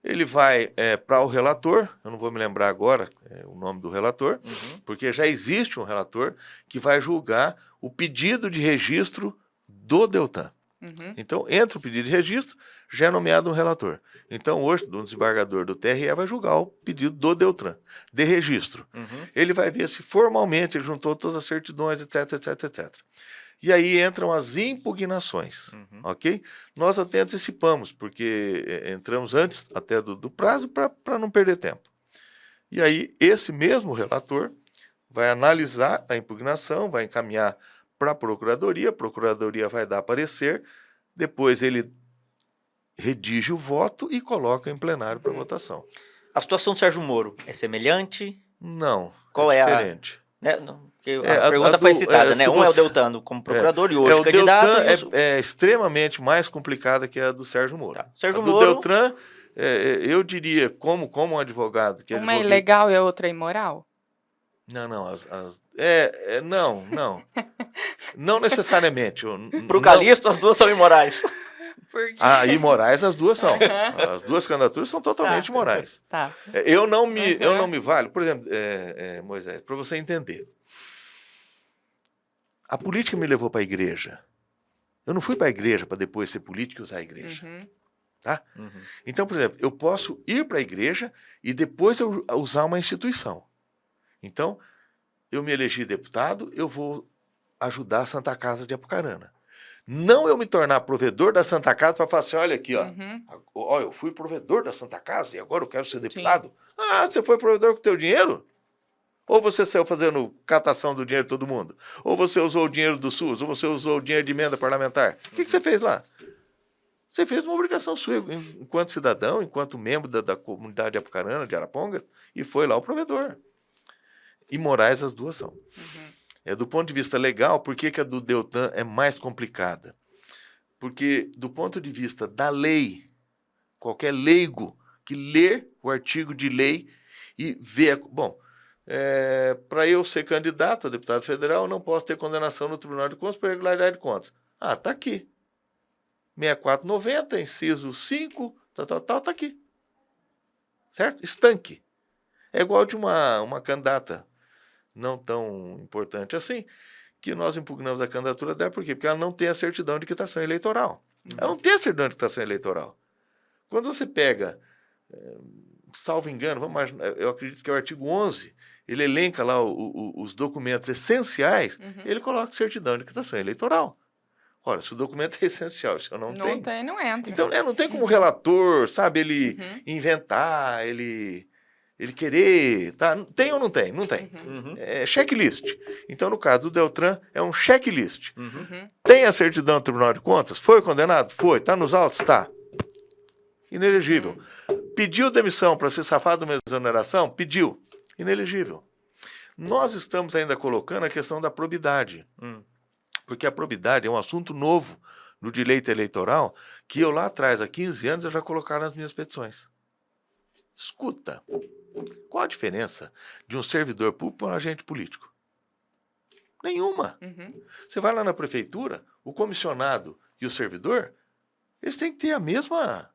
Ele vai para o relator, eu não vou me lembrar agora o nome do relator, porque já existe um relator que vai julgar o pedido de registro do Deltan. Então, entra o pedido de registro, já é nomeado um relator. Então, hoje, o desembargador do TRE vai julgar o pedido do Deltan, de registro. Ele vai ver se formalmente ele juntou todas as certidões, etc, etc, etc. E aí entram as impugnações, ok? Nós até antecipamos, porque entramos antes até do prazo para não perder tempo. E aí, esse mesmo relator vai analisar a impugnação, vai encaminhar para a procuradoria vai dar parecer, depois ele redige o voto e coloca em plenário para votação. A situação do Sérgio Moro é semelhante? Não, Qual é diferente. Porque a pergunta foi citada, né? Um é o Deltan como procurador e hoje candidato. O Deltan é extremamente mais complicada que a do Sérgio Moro. Tá. Sérgio do Moro... Deltan, eu diria, como um advogado... que uma é ilegal e a outra é imoral? Não, não. Não necessariamente. Para o Calixto, as duas são imorais. Imorais as duas são. As duas candidaturas são totalmente imorais. Tá. Eu não me valho. Por exemplo, Moisés, para você entender. A política me levou para a igreja. Eu não fui para a igreja para depois ser político e usar a igreja. Tá? Então, por exemplo, eu posso ir para a igreja e depois eu usar uma instituição. Então, eu me elegi deputado, eu vou ajudar a Santa Casa de Apucarana. Não eu me tornar provedor da Santa Casa para falar assim, olha aqui, ó, eu fui provedor da Santa Casa e agora eu quero ser deputado. Sim. Você foi provedor com o teu dinheiro? Ou você saiu fazendo catação do dinheiro de todo mundo? Ou você usou o dinheiro do SUS? Ou você usou o dinheiro de emenda parlamentar? O que você fez lá? Você fez uma obrigação sua enquanto cidadão, enquanto membro da comunidade de Apucarana, de Arapongas, e foi lá o provedor. Imorais as duas são. Do ponto de vista legal, por que a do Deltan é mais complicada? Porque, do ponto de vista da lei, qualquer leigo que ler o artigo de lei e ver... Bom, para eu ser candidato a deputado federal, eu não posso ter condenação no Tribunal de Contas por irregularidade de contas. Tá aqui. 6490, inciso 5, tá aqui. Certo? Estanque. É igual de uma candidata não tão importante assim, que nós impugnamos a candidatura dela, por quê? Porque ela não tem a certidão de quitação eleitoral. Ela não tem a certidão de quitação eleitoral. Quando você pega, salvo engano, eu acredito que é o artigo 11, ele elenca lá os documentos essenciais, ele coloca certidão de quitação eleitoral. Ora, se o documento é essencial, se eu não tenho... Não tem, não entra. Então, não tem como o relator, sabe, ele inventar, ele querer, tá? Tem ou não tem? Não tem. É checklist. Então, no caso do Deltan, é um checklist. Tem a certidão do Tribunal de Contas? Foi condenado? Foi. Está nos autos? Está. Inelegível. Pediu demissão para ser safado de uma exoneração? Pediu. Inelegível. Nós estamos ainda colocando a questão da probidade, porque a probidade é um assunto novo no direito eleitoral que eu lá atrás, há 15 anos, eu já colocava nas minhas petições. Escuta, qual a diferença de um servidor público para um agente político? Nenhuma. Você vai lá na prefeitura, o comissionado e o servidor, eles têm que ter a mesma,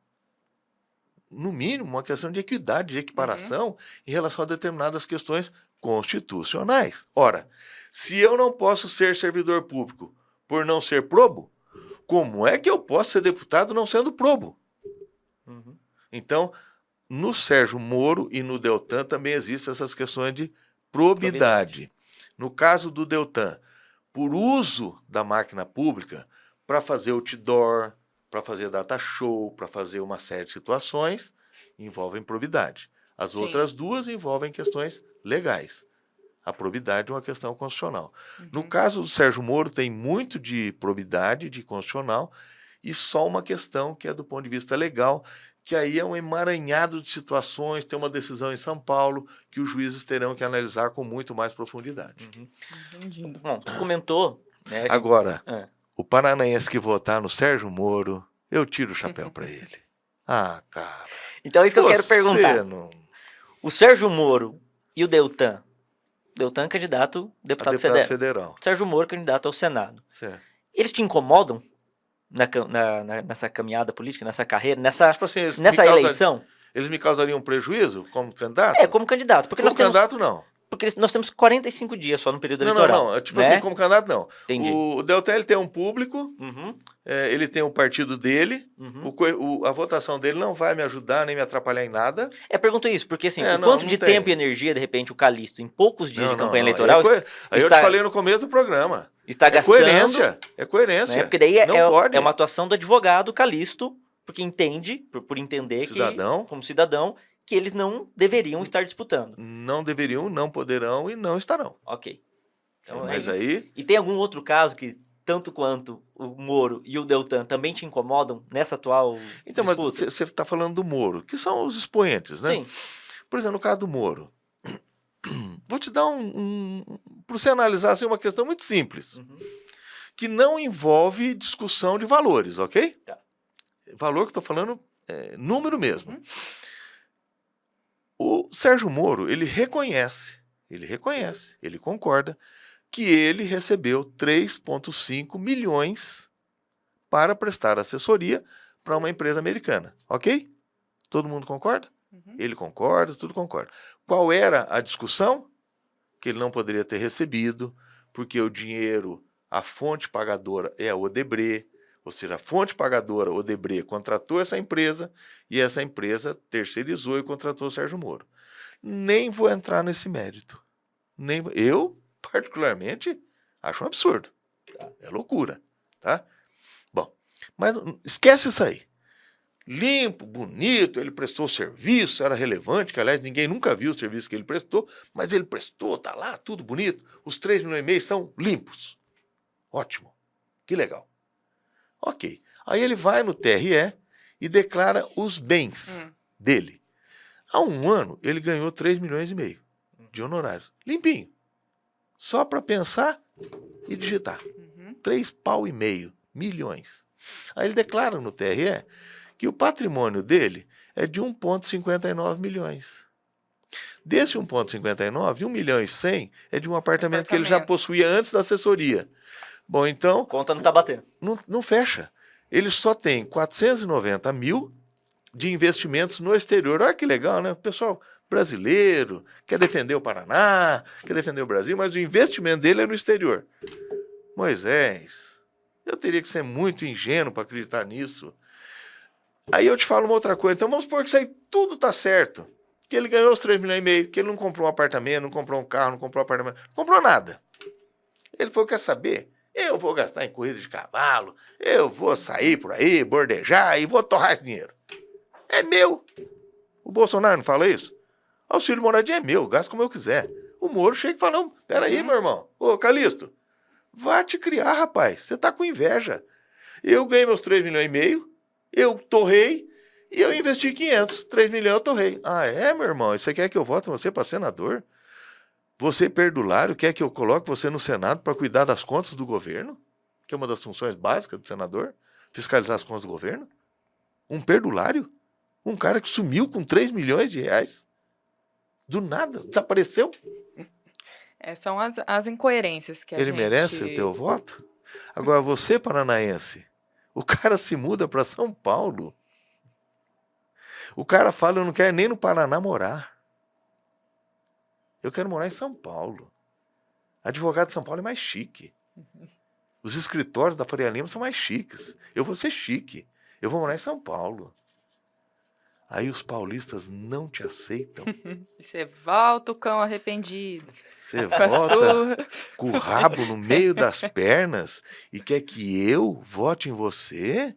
no mínimo, uma questão de equidade, de equiparação em relação a determinadas questões constitucionais. Ora, se eu não posso ser servidor público por não ser probo, como é que eu posso ser deputado não sendo probo? Então, no Sérgio Moro e no Deltan também existem essas questões de probidade. No caso do Deltan, por uso da máquina pública para fazer outdoor, para fazer data show, para fazer uma série de situações, envolvem probidade. As outras duas envolvem questões legais. A probidade é uma questão constitucional. No caso do Sérgio Moro, tem muito de probidade, de constitucional, e só uma questão que é do ponto de vista legal, que aí é um emaranhado de situações, tem uma decisão em São Paulo que os juízes terão que analisar com muito mais profundidade. Entendido. Bom, tu comentou... Né, Agora, o paranaense que votar no Sérgio Moro, eu tiro o chapéu para ele. Ah, cara. Então é isso que eu quero perguntar. Não... O Sérgio Moro e o Deltan. Deltan, candidato a deputado federal. Sérgio Moro, candidato ao Senado. Certo. Eles te incomodam nessa caminhada política, nessa carreira, nessa eleição? Eles me causariam prejuízo como candidato? É, como candidato. Porque como candidato, não. Porque nós temos 45 dias só no período eleitoral. Não. Tipo assim, como candidato, não. Entendi. O Deltan, ele tem um público, ele tem um partido dele, a votação dele não vai me ajudar nem me atrapalhar em nada. Pergunto isso, porque assim, o quanto de tempo e energia, de repente, o Calixto, em poucos dias de campanha eleitoral... Aí eu te falei no começo do programa. Está gastando... É coerência. Né? Porque daí é uma atuação do advogado Calixto, porque entende, por entender como cidadão, que eles não deveriam estar disputando. Não deveriam, não poderão e não estarão. Ok. Então, mas aí... E tem algum outro caso que, tanto quanto o Moro e o Deltan, também te incomodam nessa atual disputa? Mas você está falando do Moro, que são os expoentes, né? Sim. Por exemplo, no caso do Moro, vou te dar para você analisar assim, uma questão muito simples, que não envolve discussão de valores, ok? Tá. Valor que eu estou falando é número mesmo. O Sérgio Moro, ele reconhece, ele concorda que ele recebeu 3,5 milhões para prestar assessoria para uma empresa americana, ok? Todo mundo concorda? Ele concorda, tudo concorda. Qual era a discussão? Que ele não poderia ter recebido, porque o dinheiro, a fonte pagadora é a Odebrecht, ou seja, a fonte pagadora, Odebrecht, contratou essa empresa e essa empresa terceirizou e contratou o Sérgio Moro. Nem vou entrar nesse mérito. Eu, particularmente, acho um absurdo. É loucura. Tá? Bom, mas esquece isso aí. Limpo, bonito, ele prestou serviço, era relevante, que aliás ninguém nunca viu o serviço que ele prestou, mas ele prestou, tá lá, tudo bonito. Os 3,5 milhões são limpos. Ótimo. Que legal. Ok. Aí ele vai no TRE e declara os bens dele. Há um ano, ele ganhou 3,5 milhões de honorários. Limpinho. Só para pensar e digitar. 3,5 milhões. Aí ele declara no TRE que o patrimônio dele é de 1,59 milhões. Desse 1,59, 1 milhão e 100 é de um apartamento que ele já possuía antes da assessoria. Bom, então... A conta não está batendo. Não fecha. Ele só tem 490 mil de investimentos no exterior. Olha que legal, né? O pessoal brasileiro quer defender o Paraná, quer defender o Brasil, mas o investimento dele é no exterior. Moisés, eu teria que ser muito ingênuo para acreditar nisso. Aí eu te falo uma outra coisa. Então vamos supor que isso aí tudo está certo. Que ele ganhou os 3,5 milhões, que ele não comprou um apartamento, não comprou um carro, não comprou um apartamento, não comprou nada. Ele falou, quer saber? Eu vou gastar em corrida de cavalo, eu vou sair por aí, bordejar e vou torrar esse dinheiro. É meu. O Bolsonaro não fala isso? Auxílio moradia é meu, gasto como eu quiser. O Moro chega e fala, não, peraí, meu irmão. Ô, Calixto, vá te criar, rapaz. Você tá com inveja. Eu ganhei meus 3,5 milhões, eu torrei e eu investi 500. 3 milhões eu torrei. Ah, é, meu irmão? E você quer que eu vote você para senador? Você, perdulário, quer que eu coloque você no Senado para cuidar das contas do governo? Que é uma das funções básicas do senador? Fiscalizar as contas do governo? Um perdulário? Um cara que sumiu com 3 milhões de reais? Do nada, desapareceu? São as incoerências que a Ele gente... merece o teu voto? Agora, você, paranaense, o cara se muda para São Paulo. O cara fala, eu não quero nem no Paraná morar. Eu quero morar em São Paulo. Advogado de São Paulo é mais chique. Os escritórios da Faria Lima são mais chiques. Eu vou ser chique. Eu vou morar em São Paulo. Aí os paulistas não te aceitam. E você volta o cão arrependido. Você Com a volta sua- com o rabo no meio das pernas e quer que eu vote em você?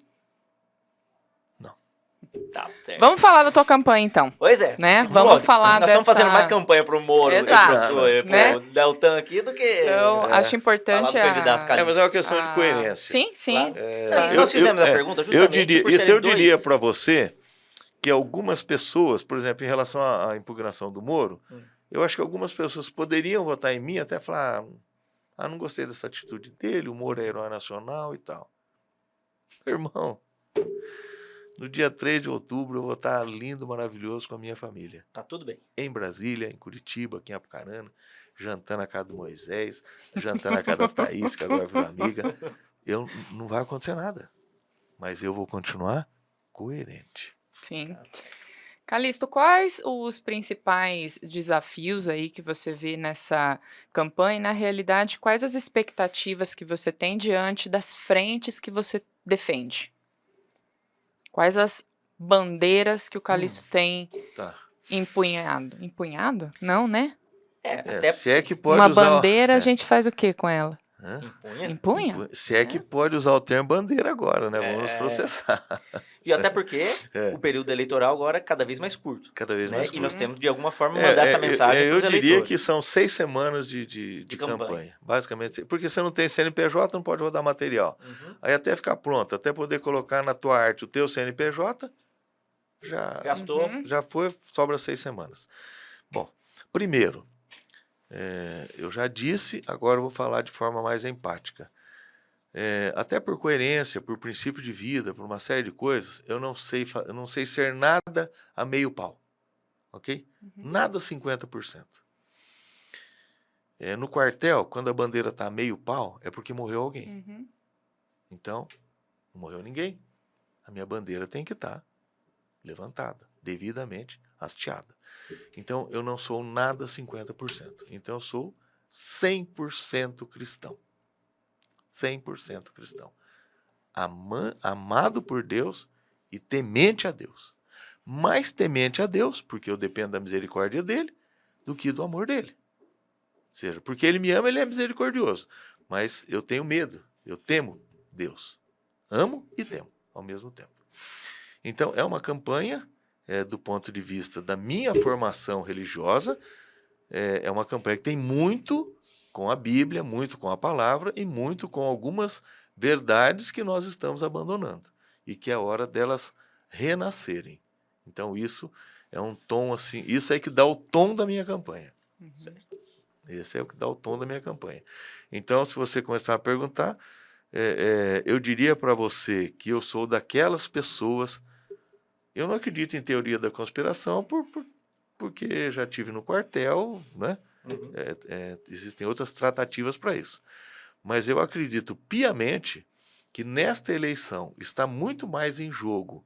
Tá, certo. Vamos falar da tua campanha, então. Pois é. Né? Lógico, Vamos falar nós dessa... estamos fazendo mais campanha pro Moro Exato, e pro né? Deltan aqui do que Então, acho importante falar do candidato Calixto. Mas é uma questão de coerência. Sim, sim. Claro. Claro. E nós fizemos a pergunta justamente por Isso serem eu diria dois. para você que algumas pessoas, por exemplo, em relação à impugnação do Moro, eu acho que algumas pessoas poderiam votar em mim até falar, não gostei dessa atitude dele, o Moro é herói nacional e tal. Irmão, no dia 3 de outubro eu vou estar lindo, maravilhoso com a minha família. Tá tudo bem. Em Brasília, em Curitiba, aqui em Apucarana, jantando a casa do Moisés, jantando a casa da Thaís, que agora virou amiga. Não vai acontecer nada. Mas eu vou continuar coerente. Sim. Calixto, quais os principais desafios aí que você vê nessa campanha e, na realidade, quais as expectativas que você tem diante das frentes que você defende? Quais as bandeiras que o Calixto tem Tá. empunhado? Empunhado? Não, né? Até Se é que pode Uma usar. bandeira, a gente faz o que com ela? Hã? impunha. Empunha? Se é que pode usar o termo bandeira agora, né? Vamos processar. E até porque o período eleitoral agora é cada vez mais curto. Cada vez Né? mais E curto. nós temos, de alguma forma, mandar essa mensagem Eu para os diria eleitores. que são 6 semanas de campanha. Basicamente. Porque você não tem CNPJ, não pode rodar material. Aí até ficar pronto, até poder colocar na tua arte o teu CNPJ, Gastou. já foi, sobra 6 semanas. Bom, primeiro, eu já disse, agora eu vou falar de forma mais empática. Até por coerência, por princípio de vida, por uma série de coisas, eu não sei ser nada a meio pau. Ok? Nada 50%. No quartel, quando a bandeira está a meio pau, é porque morreu alguém. Então, não morreu ninguém. A minha bandeira tem que estar levantada, devidamente hasteada. Então, eu não sou nada 50%. Então, eu sou 100% cristão. 100% cristão. Amado por Deus e temente a Deus. Mais temente a Deus, porque eu dependo da misericórdia dele, do que do amor dele. Ou seja, porque ele me ama, ele é misericordioso. Mas eu tenho medo, eu temo Deus. Amo e temo ao mesmo tempo. Então, é uma campanha, do ponto de vista da minha formação religiosa, é uma campanha que tem muito com a Bíblia, muito com a palavra e muito com algumas verdades que nós estamos abandonando e que é hora delas renascerem. Então isso é um tom assim, isso é que dá o tom da minha campanha. Esse é o que dá o tom da minha campanha. Então, se você começar a perguntar, eu diria para você que eu sou daquelas pessoas. Eu não acredito em teoria da conspiração porque já tive no quartel, né? Existem outras tratativas para isso. Mas eu acredito piamente que nesta eleição está muito mais em jogo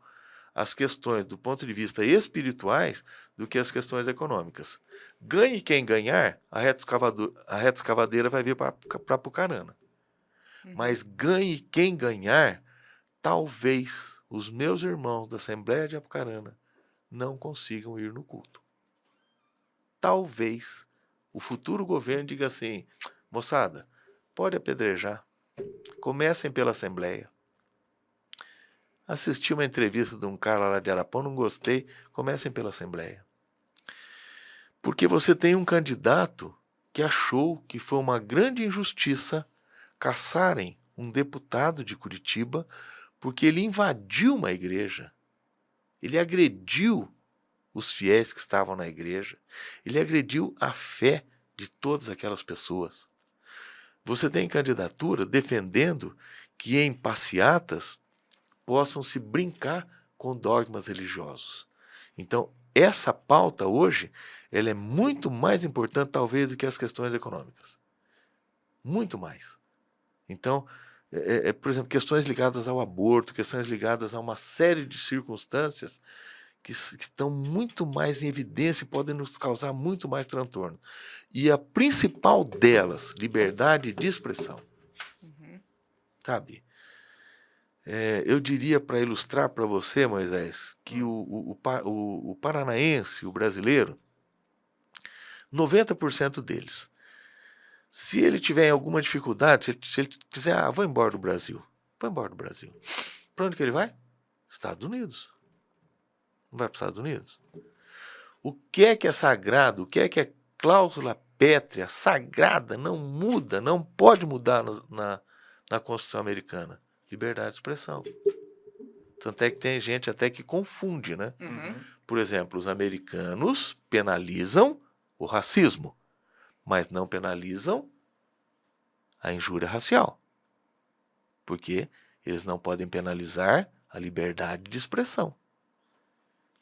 as questões do ponto de vista espirituais do que as questões econômicas. Ganhe quem ganhar, a reta escavadeira vai vir para Apucarana. Mas ganhe quem ganhar, talvez os meus irmãos da Assembleia de Apucarana não consigam ir no culto. Talvez o futuro governo diga assim, moçada, pode apedrejar, comecem pela Assembleia. Assisti uma entrevista de um cara lá de Arapão, não gostei, comecem pela Assembleia. Porque você tem um candidato que achou que foi uma grande injustiça caçarem um deputado de Curitiba porque ele invadiu uma igreja, ele agrediu os fiéis que estavam na igreja, ele agrediu a fé de todas aquelas pessoas. Você tem candidatura defendendo que em passeatas possam se brincar com dogmas religiosos. Então, essa pauta hoje, ela é muito mais importante talvez do que as questões econômicas. Muito mais. Então, por exemplo, questões ligadas ao aborto, questões ligadas a uma série de circunstâncias que estão muito mais em evidência e podem nos causar muito mais transtorno. E a principal delas, liberdade de expressão. Sabe? Eu diria, para ilustrar para você, Moisés, que o paranaense, o brasileiro, 90% deles, se ele tiver alguma dificuldade, se ele quiser, vou embora do Brasil. Para onde que ele vai? Estados Unidos. Não vai para os Estados Unidos? O que é sagrado? O que é cláusula pétrea, sagrada, não muda, não pode mudar na Constituição americana? Liberdade de expressão. Tanto é que tem gente até que confunde, né? Por exemplo, os americanos penalizam o racismo, mas não penalizam a injúria racial. Porque eles não podem penalizar a liberdade de expressão.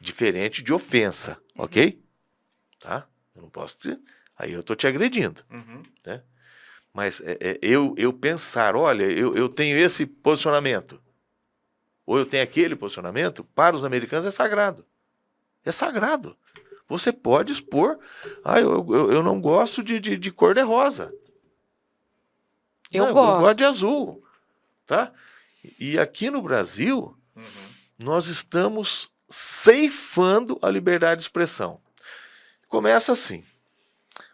Diferente de ofensa, ok? Tá? Eu não posso... Aí eu estou te agredindo. Né? Mas eu pensar, olha, eu tenho esse posicionamento, ou eu tenho aquele posicionamento, para os americanos é sagrado. É sagrado. Você pode expor, eu não gosto de cor de rosa. Eu gosto de azul. Tá? E aqui no Brasil, nós estamos ceifando a liberdade de expressão. Começa assim.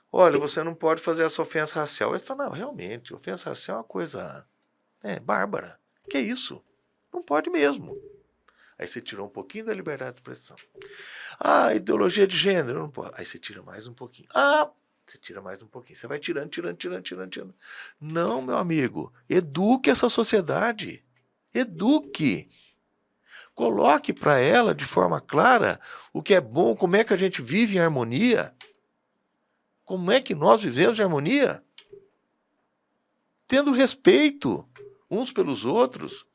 Olha, você não pode fazer essa ofensa racial. Ele fala, não, realmente, ofensa racial é uma coisa bárbara. Que é isso? Não pode mesmo. Aí você tirou um pouquinho da liberdade de expressão. Ideologia de gênero, não pode. Aí você tira mais um pouquinho. Você tira mais um pouquinho. Você vai tirando. Não, meu amigo. Eduque essa sociedade. Eduque. Coloque para ela de forma clara o que é bom, como é que a gente vive em harmonia. Como é que nós vivemos em harmonia? Tendo respeito uns pelos outros.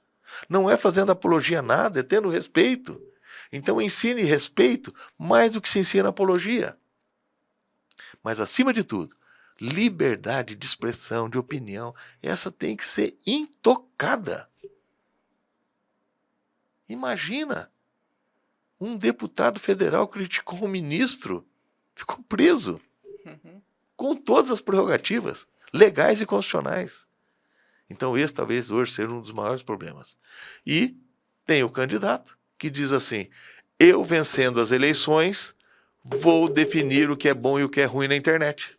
Não é fazendo apologia a nada, é tendo respeito. Então ensine respeito mais do que se ensina apologia. Mas acima de tudo, liberdade de expressão, de opinião, essa tem que ser intocada. Imagina, um deputado federal criticou um ministro, ficou preso. Com todas as prerrogativas legais e constitucionais. Então esse talvez hoje seja um dos maiores problemas. E tem o candidato que diz assim, eu vencendo as eleições vou definir o que é bom e o que é ruim na internet.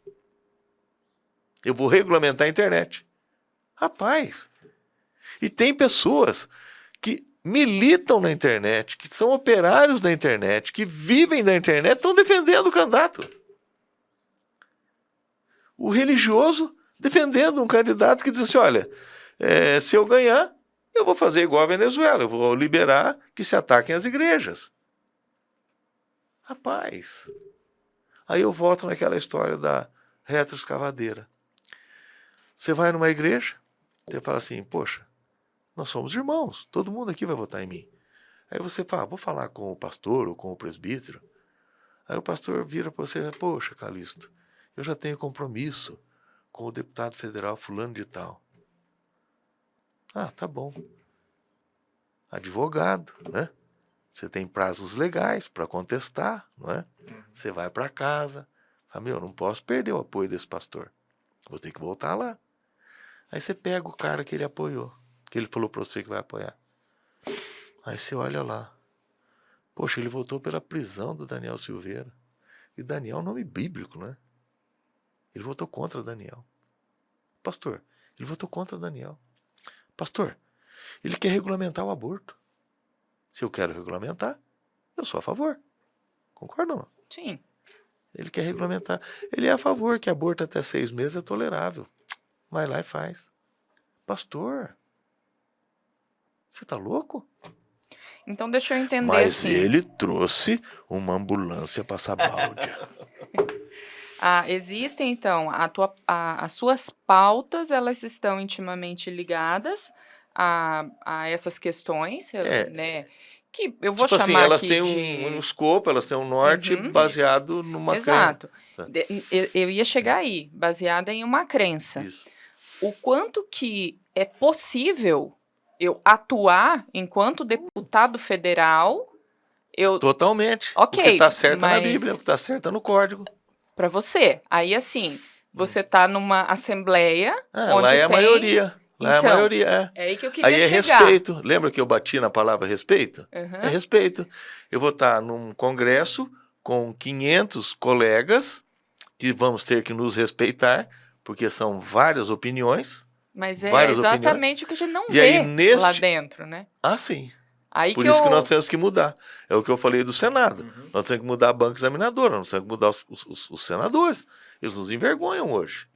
Eu vou regulamentar a internet. Rapaz, e tem pessoas que militam na internet, que são operários da internet, que vivem da internet, estão defendendo o candidato. O religioso defendendo um candidato que diz assim, olha, se eu ganhar, eu vou fazer igual a Venezuela, eu vou liberar que se ataquem as igrejas. Rapaz, aí eu volto naquela história da retroescavadeira. Você vai numa igreja, você fala assim, poxa, nós somos irmãos, todo mundo aqui vai votar em mim. Aí você fala, vou falar com o pastor ou com o presbítero. Aí o pastor vira para você e fala, poxa, Calixto, eu já tenho compromisso com o deputado federal fulano de tal. Tá bom. Advogado, né? Você tem prazos legais para contestar, não é? Você vai para casa, fala, eu não posso perder o apoio desse pastor. Vou ter que voltar lá. Aí você pega o cara que ele apoiou, que ele falou para você que vai apoiar. Aí você olha lá. Poxa, ele votou pela prisão do Daniel Silveira. E Daniel é um nome bíblico, né? Ele votou contra Daniel. Pastor, ele votou contra Daniel. Pastor, ele quer regulamentar o aborto. Se eu quero regulamentar, eu sou a favor. Concorda ou não? Sim. Ele quer regulamentar. Ele é a favor que aborto até 6 meses é tolerável. Vai lá e faz. Pastor, você tá louco? Então deixa eu entender Mas assim. ele trouxe uma ambulância para Sabáudia. Existem, então, as suas pautas, elas estão intimamente ligadas a essas questões, né? Que eu vou tipo assim, chamar elas aqui têm de... um escopo, elas têm um norte Uhum. baseado numa crença. Exato. Tá. Eu ia chegar aí, baseada em uma crença. Isso. O quanto que é possível eu atuar enquanto deputado federal, Totalmente. Ok, O que está certo na mas- Bíblia, o que está certo no código. para você. Aí, assim, você tá numa assembleia onde Lá é a tem... maioria. Lá é a Então, maioria. É aí que eu queria Aí é chegar. respeito. Lembra que eu bati na palavra respeito? Uhum. É respeito. Eu vou estar num congresso com 500 colegas que vamos ter que nos respeitar, porque são várias opiniões. Mas é várias exatamente o que a gente não E vê aí, lá dentro, né? Sim. Aí Por que isso que eu... nós temos que mudar. É o que eu falei do Senado. Uhum. Nós temos que mudar a banca examinadora, nós temos que mudar os senadores. Eles nos envergonham hoje.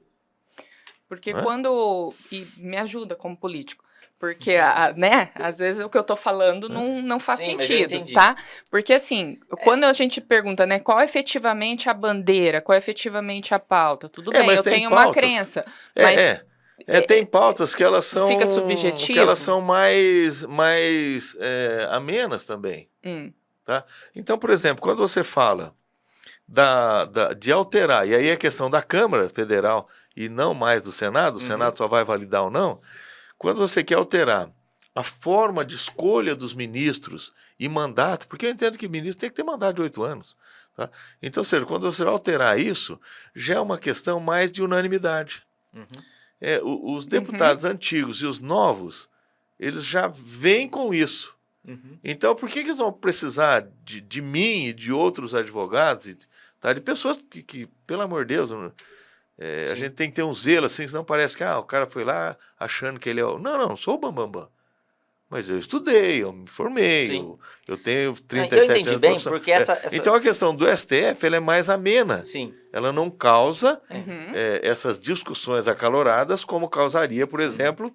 Porque Hã? quando... E me ajuda como político. Porque, né, às vezes o que eu tô falando não faz Sim, mas eu sentido, entendi. tá? Porque, assim, quando a gente pergunta, né, qual é efetivamente a bandeira, qual é efetivamente a pauta, tudo bem, mas eu tem tenho uma pautas. crença, mas... Tem pautas que elas são fica subjetivo? que elas são mais amenas também. Tá? Então, por exemplo, quando você fala de alterar, e aí é questão da Câmara Federal e não mais do Senado, o Senado só vai validar ou não, quando você quer alterar a forma de escolha dos ministros e mandato, porque eu entendo que ministro tem que ter mandato de 8 anos. Tá? Então, ou seja, quando você vai alterar isso, já é uma questão mais de unanimidade. Uhum. Os deputados antigos e os novos, eles já vêm com isso. Uhum. Então, por que eles vão precisar de mim e de outros advogados, de pessoas que pelo amor de Deus, a gente tem que ter um zelo, assim, senão parece que o cara foi lá achando que ele é o... Não, sou o Bambambam. Mas eu estudei, eu me formei, eu tenho 37 eu entendi anos de bem, profissão. porque essa... Então, a questão do STF ela é mais amena. Sim. Ela não causa Uhum. essas discussões acaloradas como causaria, por exemplo,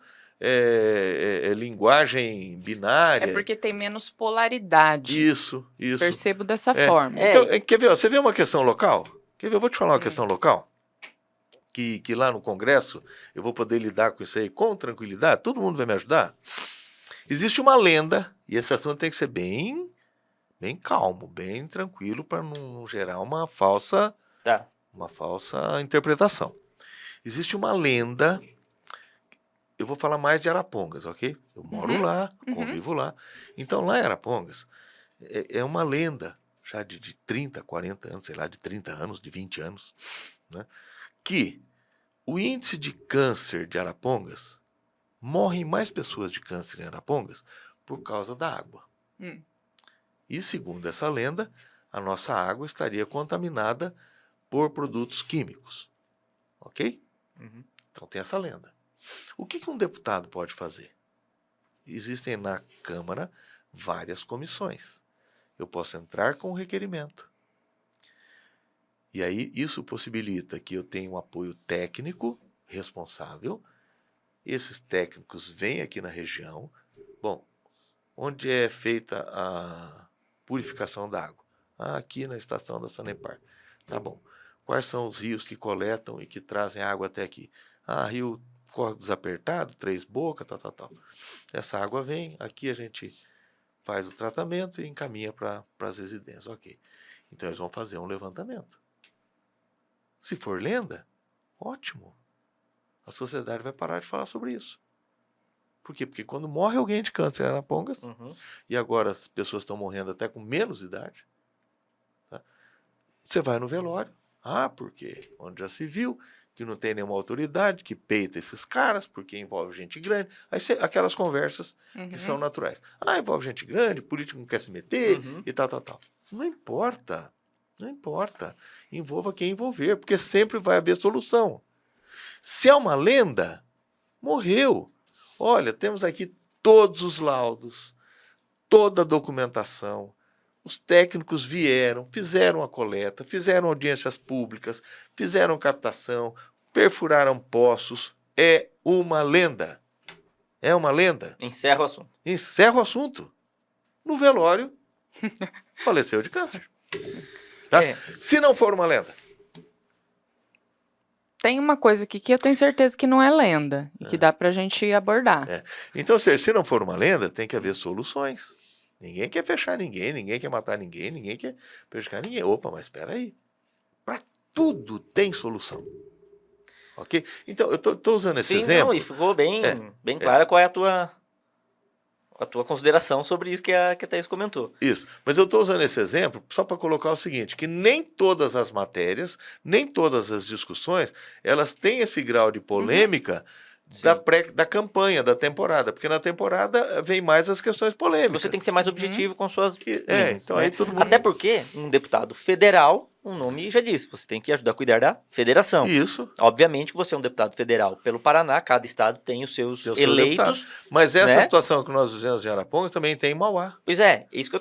linguagem binária. É porque tem menos polaridade. Isso. Percebo dessa forma. Então, quer ver? Você vê uma questão local? Quer ver? Eu vou te falar uma questão local. Que lá no Congresso eu vou poder lidar com isso aí com tranquilidade. Todo mundo vai me ajudar. Existe uma lenda, e esse assunto tem que ser bem calmo, bem tranquilo, para não gerar uma falsa interpretação. Existe uma lenda, eu vou falar mais de Arapongas, ok? Eu moro lá, convivo lá. Então, lá em Arapongas, é uma lenda, já de 30, 40 anos, sei lá, de 30 anos, de 20 anos, né? Que o índice de câncer de Arapongas, morrem mais pessoas de câncer em Arapongas por causa da água. E, segundo essa lenda, a nossa água estaria contaminada por produtos químicos. Ok? Uhum. Então tem essa lenda. O que um deputado pode fazer? Existem na Câmara várias comissões. Eu posso entrar com um requerimento. E aí isso possibilita que eu tenha um apoio técnico responsável. Esses técnicos vêm aqui na região. Bom, onde é feita a purificação da água? Aqui na estação da Sanepar. Tá bom. Quais são os rios que coletam e que trazem água até aqui? Rio Córrego Desapertado, Três Bocas, tal. Essa água vem, aqui a gente faz o tratamento e encaminha para as residências. Ok. Então eles vão fazer um levantamento. Se for lenda, ótimo. A sociedade vai parar de falar sobre isso. Por quê? Porque quando morre alguém de câncer em Arapongas, e agora as pessoas estão morrendo até com menos idade, tá? Você vai no velório. Porque onde já se viu que não tem nenhuma autoridade que peita esses caras, porque envolve gente grande. Aí aquelas conversas que são naturais. Envolve gente grande, político não quer se meter e tal. Não importa. Envolva quem envolver, porque sempre vai haver solução. Se é uma lenda, morreu. Olha, temos aqui todos os laudos, toda a documentação. Os técnicos vieram, fizeram a coleta, fizeram audiências públicas, fizeram captação, perfuraram poços. É uma lenda. É uma lenda. Encerra o assunto. No velório, faleceu de câncer. Tá? Se não for uma lenda, tem uma coisa aqui que eu tenho certeza que não é lenda e que dá pra gente abordar. Então, se não for uma lenda, tem que haver soluções. Ninguém quer fechar ninguém quer matar ninguém quer prejudicar ninguém. Opa, mas espera aí. Para tudo tem solução. Ok? Então, eu tô usando esse exemplo. Não, e ficou bem clara qual é a tua consideração sobre isso que a Thaís comentou. Isso. Mas eu estou usando esse exemplo só para colocar o seguinte, que nem todas as matérias, nem todas as discussões, elas têm esse grau de polêmica da campanha, da temporada. Porque na temporada vem mais as questões polêmicas. Você tem que ser mais objetivo com suas linhas, então né? aí todo mundo... Até porque um deputado federal, um nome já disse, você tem que ajudar a cuidar da federação. Isso. Obviamente que você é um deputado federal pelo Paraná, cada estado tem os seus eleitos. Mas essa né? situação que nós vivemos em Arapongas também tem em Mauá. Pois é, isso que eu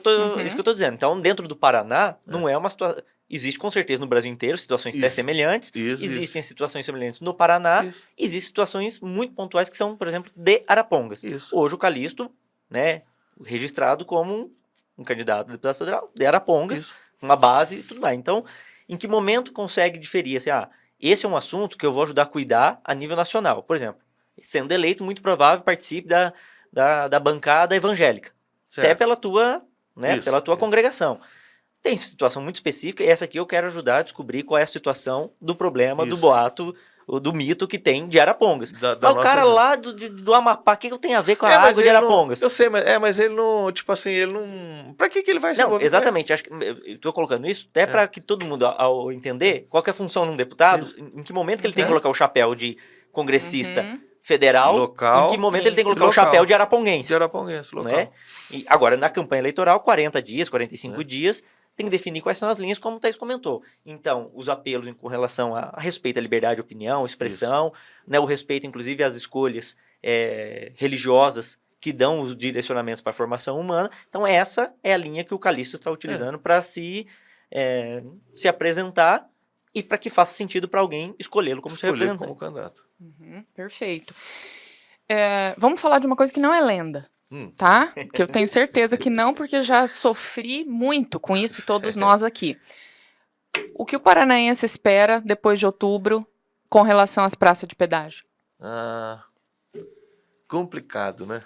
tô dizendo. Então, dentro do Paraná, não é uma situação... Existe com certeza no Brasil inteiro situações até semelhantes. Existem situações semelhantes no Paraná. Existem situações muito pontuais que são, por exemplo, de Arapongas. Hoje o Calixto, né, registrado como um candidato a deputado federal de Arapongas, uma base e tudo mais. Então, em que momento consegue diferir? Assim, esse é um assunto que eu vou ajudar a cuidar a nível nacional. Por exemplo, sendo eleito, muito provável participe da bancada evangélica. Certo. Até pela tua, né, pela tua congregação. Tem situação muito específica, e essa aqui eu quero ajudar a descobrir qual é a situação do problema, do boato, do mito que tem de Arapongas. Mas o cara lá do Amapá, o que tem a ver com a água de Arapongas? Eu sei, mas ele não, tipo assim, ele não... Pra que ele vai se envolver? Exatamente, acho que eu estou colocando isso até para que todo mundo, ao entender qual que é a função de um deputado, em que momento que ele tem que colocar o chapéu de congressista federal, local, em que momento ele tem que colocar o chapéu de araponguense. De araponguense, local. Né? E agora, na campanha eleitoral, 40 dias, 45 dias... tem que definir quais são as linhas, como o Thaís comentou. Então, os apelos com relação a respeito à liberdade de opinião, expressão, né, o respeito, inclusive, às escolhas religiosas que dão os direcionamentos para a formação humana. Então, essa é a linha que o Calixto está utilizando para se apresentar e para que faça sentido para alguém escolhê-lo como seu representante. Como candidato. Perfeito. Vamos falar de uma coisa que não é lenda. Tá? Que eu tenho certeza que não, porque já sofri muito com isso, todos nós aqui. O que o paranaense espera depois de outubro com relação às praças de pedágio? Complicado, né?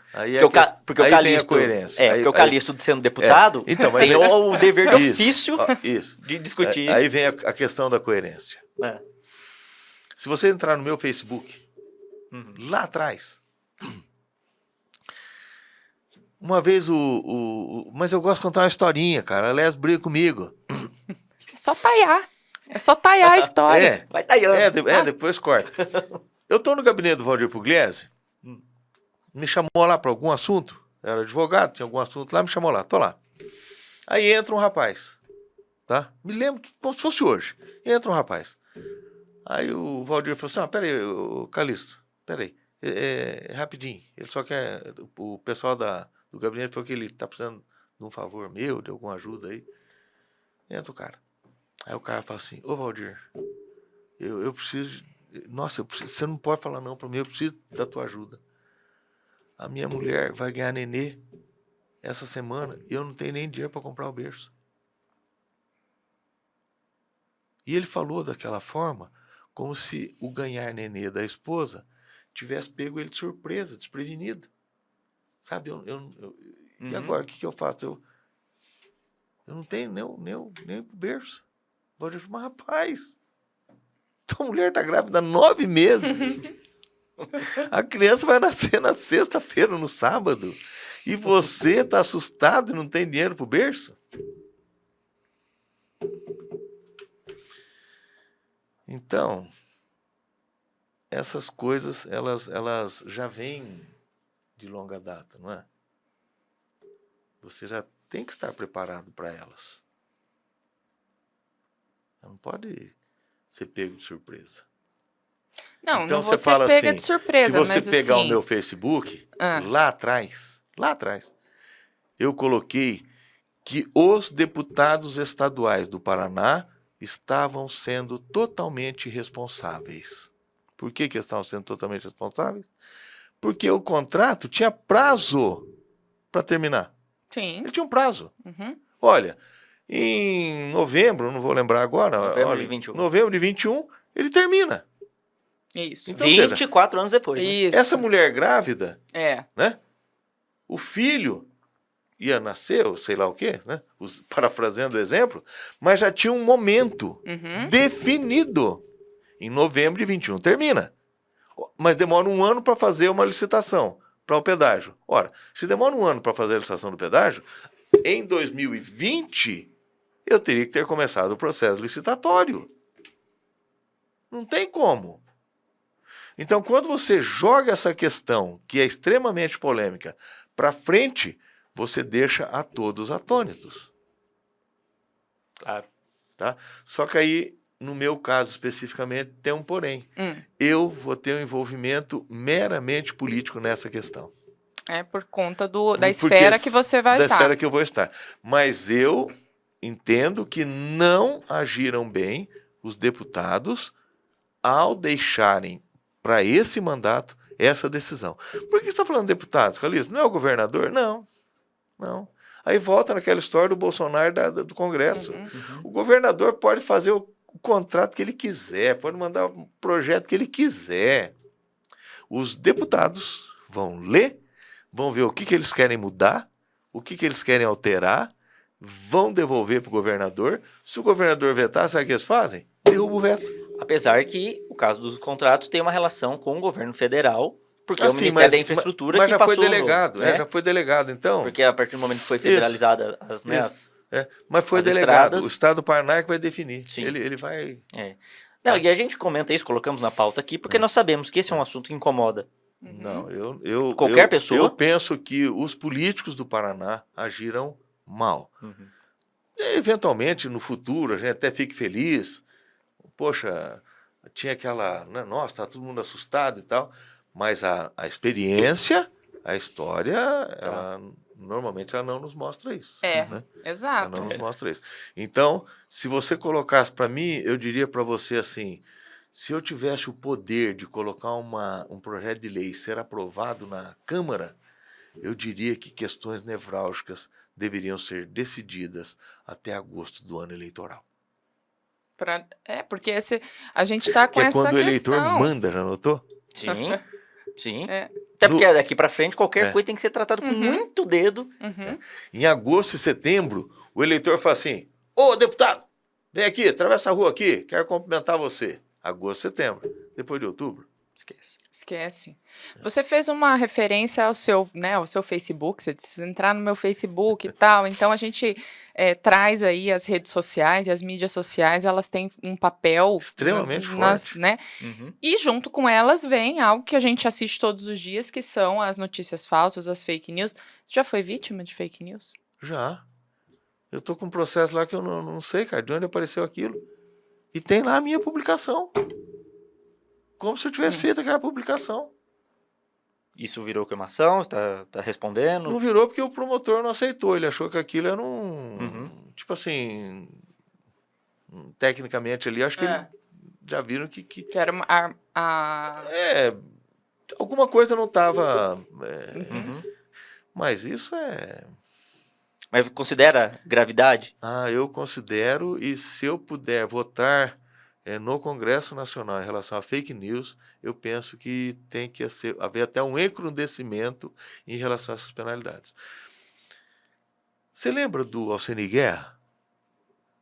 Porque o Calixto, vem a coerência. Porque o Calixto, sendo deputado, então, mas tem o dever de ofício isso. de discutir. Aí vem a questão da coerência. Se você entrar no meu Facebook, lá atrás... Uma vez mas eu gosto de contar uma historinha, cara. Aliás, briga comigo. É só taiar. É só taiar a história. Vai taiando. Depois corta. Eu tô no gabinete do Valdir Pugliese. Me chamou lá para algum assunto. Era advogado, tinha algum assunto lá, me chamou lá. Tô lá. Aí entra um rapaz. Tá? Me lembro como se fosse hoje. Entra um rapaz. Aí o Valdir falou assim, peraí, Calixto, peraí. Rapidinho. Ele só quer... O pessoal do gabinete falou que ele tá precisando de um favor meu, de alguma ajuda aí. Entra o cara. Aí o cara fala assim, ô Valdir, eu preciso... Nossa, você não pode falar não para mim, eu preciso da tua ajuda. A minha mulher vai ganhar nenê essa semana e eu não tenho nem dinheiro para comprar o berço. E ele falou daquela forma, como se o ganhar nenê da esposa tivesse pego ele de surpresa, desprevenido. Sabe, e agora o que eu faço? Eu não tenho nem pro berço. Valdir falou, mas rapaz, tua mulher tá grávida há 9 meses. A criança vai nascer na sexta-feira, no sábado. E você tá assustado e não tem dinheiro pro berço? Então, essas coisas, elas já vêm de longa data, não é? Você já tem que estar preparado para elas. Não pode ser pego de surpresa. Não, então, não vou você ser fala pega assim, de surpresa, se você mas pegar assim... o meu Facebook, lá atrás, eu coloquei que os deputados estaduais do Paraná estavam sendo totalmente responsáveis. Por que estavam sendo totalmente responsáveis? Porque o contrato tinha prazo para terminar. Sim. Ele tinha um prazo. Olha, em novembro, não vou lembrar agora. Novembro de 21. Novembro de 21, ele termina. Isso. Então, ou seja, 24 anos depois. Né? Isso. essa mulher grávida, É. né? O filho ia nascer, ou sei lá o quê, né? Parafraseando o exemplo, mas já tinha um momento Uhum. definido. Em novembro de 21 termina. Mas demora um ano para fazer uma licitação para o pedágio. Ora, se demora um ano para fazer a licitação do pedágio, em 2020 eu teria que ter começado o processo licitatório. Não tem como. Então, quando você joga essa questão, que é extremamente polêmica, para frente, você deixa a todos atônitos. Claro. Tá? Só que aí, no meu caso especificamente, tem um porém. Eu vou ter um envolvimento meramente político nessa questão. É por conta da esfera que você vai estar. Da esfera que eu vou estar. Mas eu entendo que não agiram bem os deputados ao deixarem para esse mandato essa decisão. Por que você está falando de deputados, Calixto? Não é o governador? Não. Aí volta naquela história do Bolsonaro do Congresso. O governador pode fazer o contrato que ele quiser, pode mandar o projeto que ele quiser. Os deputados vão ler, vão ver o que eles querem mudar, o que eles querem alterar, vão devolver para o governador. Se o governador vetar, sabe o que eles fazem? Derruba o veto. Apesar que o caso dos contratos tem uma relação com o governo federal, porque é o Assim, Ministério da Infraestrutura mas que já passou... foi delegado, né? já foi delegado, então. Porque a partir do momento que foi federalizada Mas foi as delegado. estradas. O Estado do Paraná é que vai definir. Sim. Ele vai... Não, e a gente comenta isso, colocamos na pauta aqui, porque nós sabemos que esse é um assunto que incomoda. Não, Qualquer pessoa? Eu penso que os políticos do Paraná agiram mal. E, eventualmente, no futuro, a gente até fique feliz. Poxa, tinha aquela... Né, nossa, tá todo mundo assustado e tal. Mas a experiência, a história, normalmente ela não nos mostra isso. Né? Exato. Ela não nos mostra isso. Então, se você colocasse para mim, eu diria para você assim, se eu tivesse o poder de colocar um projeto de lei ser aprovado na Câmara, eu diria que questões nevrálgicas deveriam ser decididas até agosto do ano eleitoral. Porque a gente está com que é essa quando o questão. eleitor manda, já notou? Sim. Até porque daqui para frente qualquer coisa tem que ser tratado com muito dedo. Em agosto e setembro, o eleitor fala assim, ô deputado, vem aqui, atravessa a rua aqui, quero cumprimentar você. Agosto, setembro. Depois de outubro, Esquece. Você fez uma referência ao seu Facebook, você disse entrar no meu Facebook e tal, então a gente traz aí as redes sociais e as mídias sociais, elas têm um papel extremamente forte. né? E junto com elas vem algo que a gente assiste todos os dias, que são as notícias falsas, as fake news. Já foi vítima de fake news? Já. Eu tô com um processo lá que eu não sei, cara, de onde apareceu aquilo. E tem lá a minha publicação. Como se eu tivesse feito aquela publicação. Isso virou queimação? Tá respondendo? Não virou porque o promotor não aceitou. Ele achou que aquilo era tipo assim... Tecnicamente ali, acho que eles já viram que... Que era alguma coisa não estava... Mas isso é... Mas considera gravidade? Eu considero, e se eu puder votar no Congresso Nacional em relação a fake news, eu penso que tem que haver até um encrudecimento em relação a essas penalidades. Você lembra do Alceni Guerra?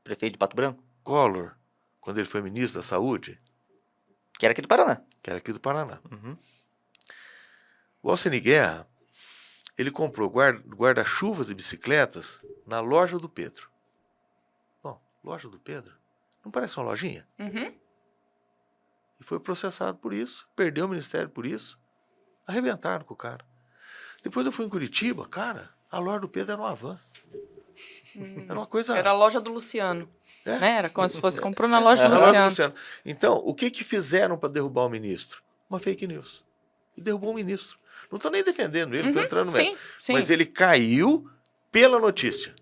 Prefeito de Pato Branco? Collor, quando ele foi ministro da Saúde? Que era aqui do Paraná. O Alceni Guerra, ele comprou guarda-chuvas e bicicletas na loja do Pedro. Bom, loja do Pedro? Não parece uma lojinha? E foi processado por isso, perdeu o ministério por isso, arrebentaram com o cara. Depois eu fui em Curitiba, cara, a loja do Pedro era uma van. Era uma coisa... Era a loja do Luciano. Né? Era como se fosse comprou na loja do Luciano. Então, o que fizeram para derrubar o ministro? Uma fake news. E derrubou o ministro. Não estou nem defendendo ele, estou entrando no mérito. Mas ele caiu pela notícia.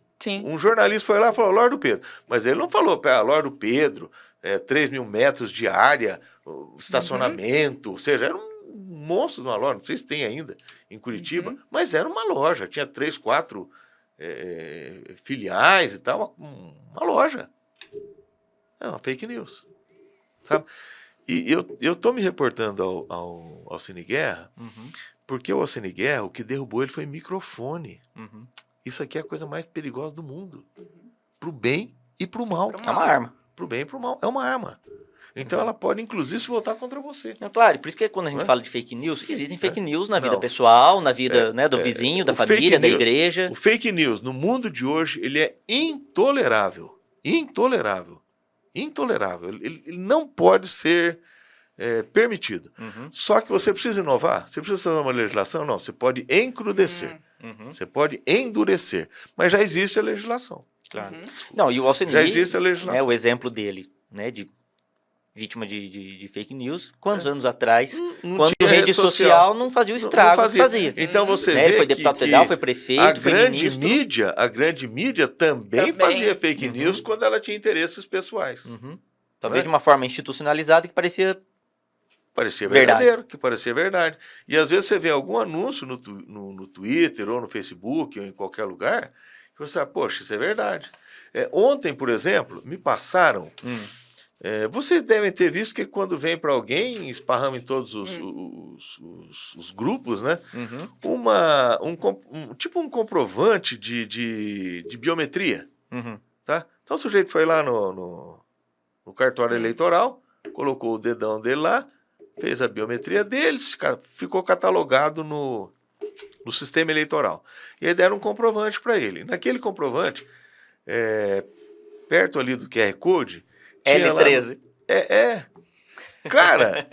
Um jornalista foi lá e falou, loja do Pedro. Mas ele não falou, loja do Pedro, 3.000 metros de área, estacionamento, ou seja, era um monstro de uma loja, não sei se tem ainda em Curitiba, mas era uma loja, tinha 3, 4 filiais e tal, uma loja. É uma fake news, sabe? E eu tô me reportando ao Alcine Guerra, porque o Alcine Guerra, o que derrubou ele foi microfone. Isso aqui é a coisa mais perigosa do mundo. Pro bem e pro mal. É uma arma. Pro bem e pro mal. É uma arma. Então ela pode, inclusive, se voltar contra você. É claro, por isso que quando a gente fala de fake news, existem fake news na vida pessoal, na vida do vizinho, da família, da igreja. O fake news, no mundo de hoje, ele é intolerável. Intolerável. Intolerável. Ele não pode ser permitido. Só que você precisa inovar. Você precisa fazer uma legislação? Não, você pode encrudecer. Você pode endurecer. Mas já existe a legislação. Claro. Não, e o Alcine, já existe a legislação. O exemplo dele, né, de vítima de fake news, quantos anos atrás, quando a rede social não fazia o estrago que fazia. Então você vê ele foi deputado federal, foi prefeito, foi ministro. A grande mídia também fazia fake news quando ela tinha interesses pessoais. Talvez de uma forma institucionalizada que parecia verdadeiro, que parecia verdade. E às vezes você vê algum anúncio no Twitter ou no Facebook ou em qualquer lugar que você fala, poxa, isso é verdade. Ontem, por exemplo, me passaram... vocês devem ter visto que quando vem para alguém, esparrama em todos os grupos, né? Tipo um comprovante de biometria. Tá? Então o sujeito foi lá no cartório eleitoral, colocou o dedão dele lá, fez a biometria dele, ficou catalogado no sistema eleitoral. E aí deram um comprovante para ele. Naquele comprovante, perto ali do QR Code, L13. Cara,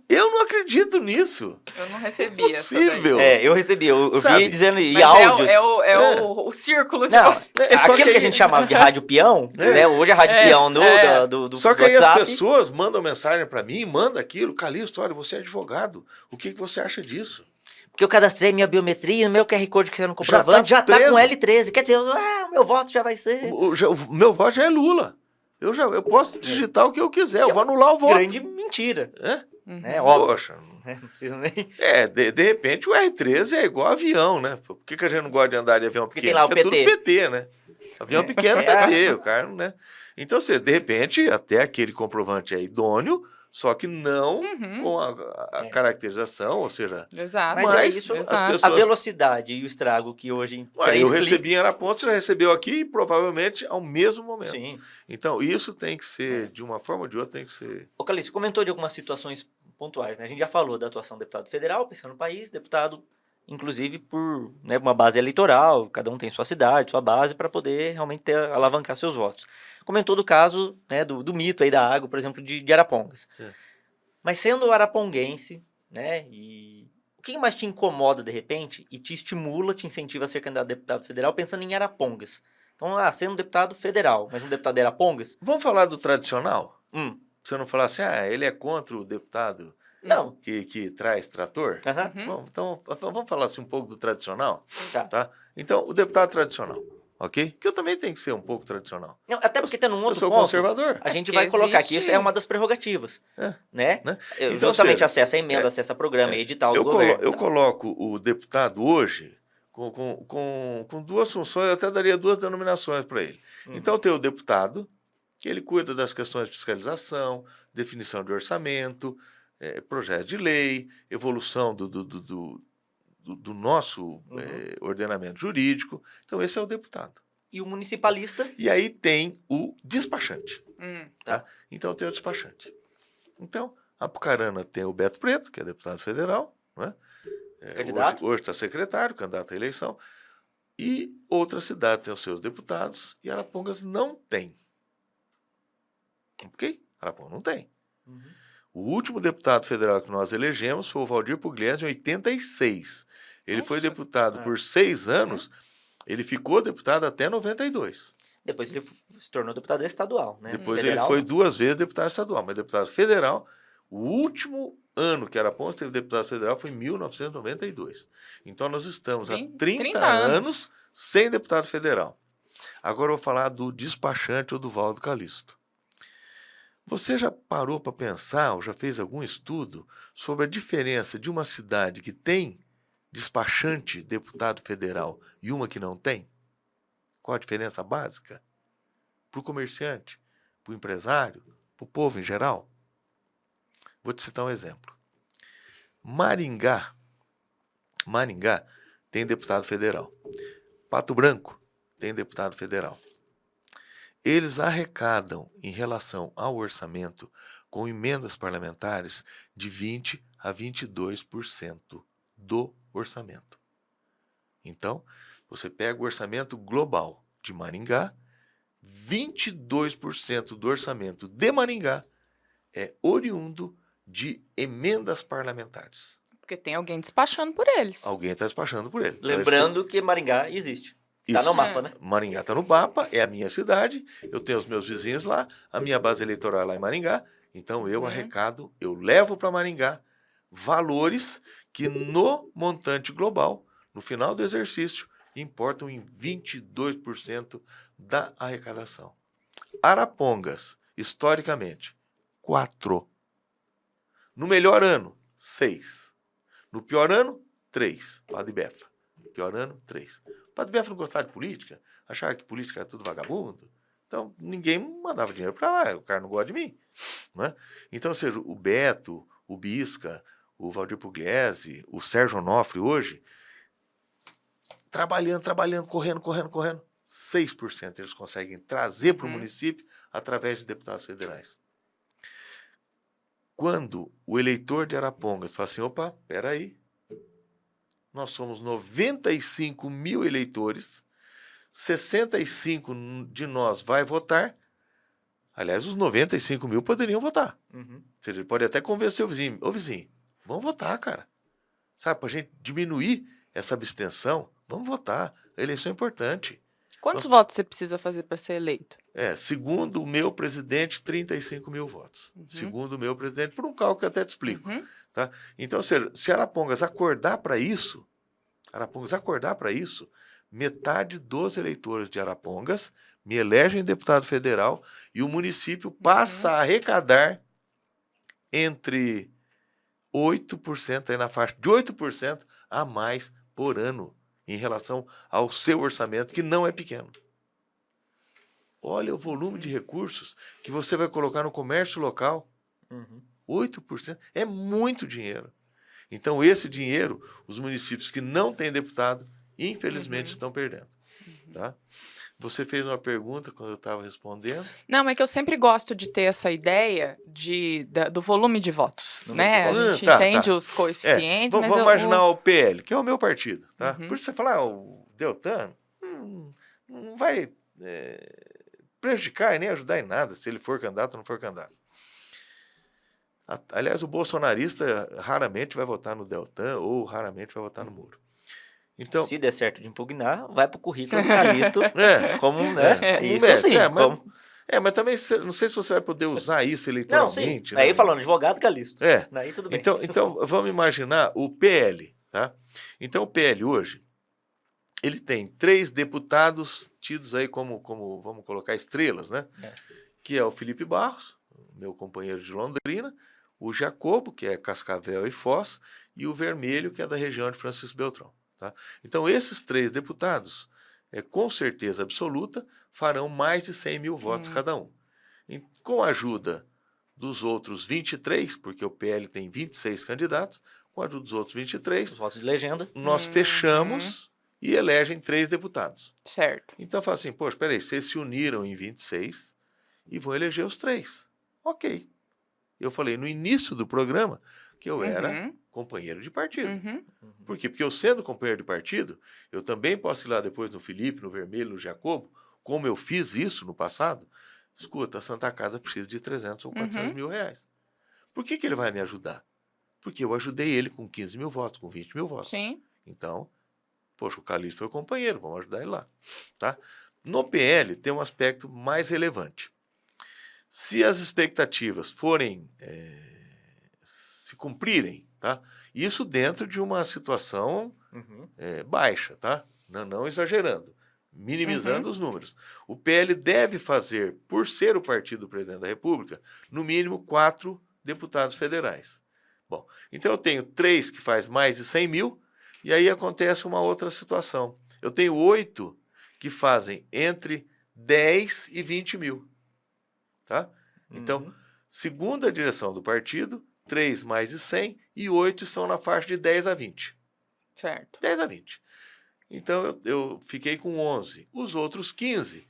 eu não acredito nisso. Eu não recebi essa. Impossível. Eu recebi. Eu vi dizendo e áudios. O círculo de você. Aquilo que a gente chamava de rádio peão, né? Hoje é rádio peão do Só que WhatsApp. Aí as pessoas mandam mensagem para mim, manda aquilo. Calixto, olha, você é advogado. O que você acha disso? Porque eu cadastrei minha biometria, meu QR Code que você não comprovante já tá com L13. Quer dizer, o meu voto já vai ser... O meu voto já é Lula. Eu posso digitar o que eu quiser, eu vou anular o voto. Grande mentira. Óbvio. Poxa. Não precisa nem... De repente o R13 é igual avião, né? Por que a gente não gosta de andar de avião pequeno? Porque tem lá o PT. É tudo PT, né? Avião pequeno, PT, o cara, né? Então, de repente, até aquele comprovante é idôneo, só que não com a caracterização, ou seja... Exato. Mas isso, as pessoas... A velocidade e o estrago que hoje... eu recebi em Arapongas, você já recebeu aqui, provavelmente ao mesmo momento. Sim. Então, isso tem que ser, de uma forma ou de outra, tem que ser... Ô, Calixto, você comentou de algumas situações pontuais, né? A gente já falou da atuação do deputado federal, pensando no país, deputado, inclusive, por uma base eleitoral, cada um tem sua cidade, sua base, para poder realmente alavancar seus votos. Comentou do caso, né, do mito aí da água, por exemplo, de Arapongas. Sim. Mas sendo araponguense, né, e o que mais te incomoda de repente e te estimula, te incentiva a ser candidato a deputado federal pensando em Arapongas? Então, sendo deputado federal, mas um deputado de Arapongas... Vamos falar do tradicional? Você não falar assim, ele é contra o deputado que traz trator? Bom, então, vamos falar assim um pouco do tradicional? Tá? Então, o deputado tradicional. Ok? Que eu também tenho que ser um pouco tradicional. Não, até porque tem um outro ponto. Eu sou conservador. A gente vai colocar aqui, isso é uma das prerrogativas. Né? Então, justamente acesso a emenda, acesso a programa, edital do governo. Eu coloco o deputado hoje com duas funções, eu até daria duas denominações para ele. Então, tem o deputado, que ele cuida das questões de fiscalização, definição de orçamento, projeto de lei, evolução do nosso ordenamento jurídico. Então, esse é o deputado. E o municipalista? E aí tem o despachante. Tá? Então, tem o despachante. Então, a Apucarana tem o Beto Preto, que é deputado federal, né? Candidato? Hoje está secretário, candidato à eleição. E outra cidade tem os seus deputados e Arapongas não tem. Ok? Arapongas não tem. O último deputado federal que nós elegemos foi o Valdir Pugliese, em 86. Ele foi deputado por 6 anos, ele ficou deputado até 92. Depois ele se tornou deputado estadual, né? Depois federal, ele foi 2 vezes deputado estadual, mas deputado federal, o último ano que Arapongas teve deputado federal foi em 1992. Então nós estamos há 30 anos sem deputado federal. Agora eu vou falar do despachante ou do Valdo Calixto. Você já parou para pensar, ou já fez algum estudo sobre a diferença de uma cidade que tem despachante deputado federal e uma que não tem? Qual a diferença básica? Para o comerciante, para o empresário, para o povo em geral? Vou te citar um exemplo. Maringá tem deputado federal. Pato Branco tem deputado federal. Eles arrecadam, em relação ao orçamento, com emendas parlamentares, de 20% a 22% do orçamento. Então, você pega o orçamento global de Maringá, 22% do orçamento de Maringá é oriundo de emendas parlamentares. Porque tem alguém despachando por eles. Alguém está despachando por ele. Lembrando que Maringá existe. Está no mapa, né? Maringá está no mapa, é a minha cidade, eu tenho os meus vizinhos lá, a minha base eleitoral é lá em Maringá, então eu arrecado, eu levo para Maringá valores que no montante global, no final do exercício, importam em 22% da arrecadação. Arapongas, historicamente, 4. No melhor ano, 6. No pior ano, 3. Padre Befa. Pior ano, 3. O Padre Befa não gostava de política, achava que política era tudo vagabundo. Então, ninguém mandava dinheiro para lá, o cara não gosta de mim. Né? Então, ou seja, o Beto, o Bisca, o Valdir Pugliese, o Sérgio Onofre hoje, trabalhando, correndo, 6% eles conseguem trazer para o município através de deputados federais. Quando o eleitor de Arapongas fala assim, opa, peraí, nós somos 95 mil eleitores, 65 de nós vai votar, aliás, os 95 mil poderiam votar. Ou seja, ele pode até convencer o vizinho, ô vizinho, vamos votar, cara. Sabe, para a gente diminuir essa abstenção, vamos votar, a eleição é importante. Quantos votos você precisa fazer para ser eleito? Segundo o meu presidente, 35 mil votos. Segundo o meu presidente, por um cálculo que eu até te explico. Tá? Então, se Arapongas acordar para isso, metade dos eleitores de Arapongas me elegem deputado federal e o município passa a arrecadar entre 8%, aí na faixa de 8% a mais por ano, em relação ao seu orçamento, que não é pequeno. Olha o volume de recursos que você vai colocar no comércio local. 8% é muito dinheiro. Então, esse dinheiro, os municípios que não têm deputado, infelizmente, estão perdendo. Tá? Você fez uma pergunta quando eu estava respondendo. Não, é que eu sempre gosto de ter essa ideia do volume de votos, né? A gente entende os coeficientes, mas vamos imaginar o PL, que é o meu partido, tá? Por isso você falar, o Deltan não vai prejudicar e nem ajudar em nada se ele for candidato ou não for candidato. Aliás, o bolsonarista raramente vai votar no Deltan ou raramente vai votar no Moro. Então, se der certo de impugnar, vai para o currículo do Calixto como, isso como sim. Mas também, não sei se você vai poder usar isso eleitoralmente. Não, sim. Aí falando, advogado Calixto. Aí tudo bem. Então, vamos imaginar o PL, tá? Então, o PL hoje, ele tem 3 deputados tidos aí como vamos colocar, estrelas, né? Que é o Felipe Barros, meu companheiro de Londrina, o Jacobo, que é Cascavel e Foz, e o Vermelho, que é da região de Francisco Beltrão. Tá? Então, esses 3 deputados, com certeza absoluta, farão mais de 100 mil votos cada um. Com a ajuda dos outros 23, porque o PL tem 26 candidatos, com a ajuda dos outros 23, os votos de legenda, nós fechamos e elegem 3 deputados. Certo. Então, fala assim, poxa, peraí, vocês se uniram em 26 e vão eleger os 3. Ok. Eu falei no início do programa que eu era companheiro de partido. Por quê? Porque eu sendo companheiro de partido, eu também posso ir lá depois no Felipe, no Vermelho, no Jacobo, como eu fiz isso no passado. Escuta, a Santa Casa precisa de 300 ou 400 mil reais. Por que ele vai me ajudar? Porque eu ajudei ele com 15 mil votos, com 20 mil votos. Sim. Então, poxa, o Calixto foi companheiro, vamos ajudar ele lá. Tá? No PL tem um aspecto mais relevante. Se as expectativas forem se cumprirem, tá? Isso dentro de uma situação baixa, tá? Não exagerando, minimizando os números. O PL deve fazer, por ser o partido do presidente da República, no mínimo 4 deputados federais. Bom, então eu tenho 3 que faz mais de 100 mil, e aí acontece uma outra situação. Eu tenho 8 que fazem entre 10 e 20 mil. Tá? Então, segundo a direção do partido, 3 mais de 100 e 8 estão na faixa de 10 a 20. Certo. 10 a 20. Então, eu fiquei com 11. Os outros 15,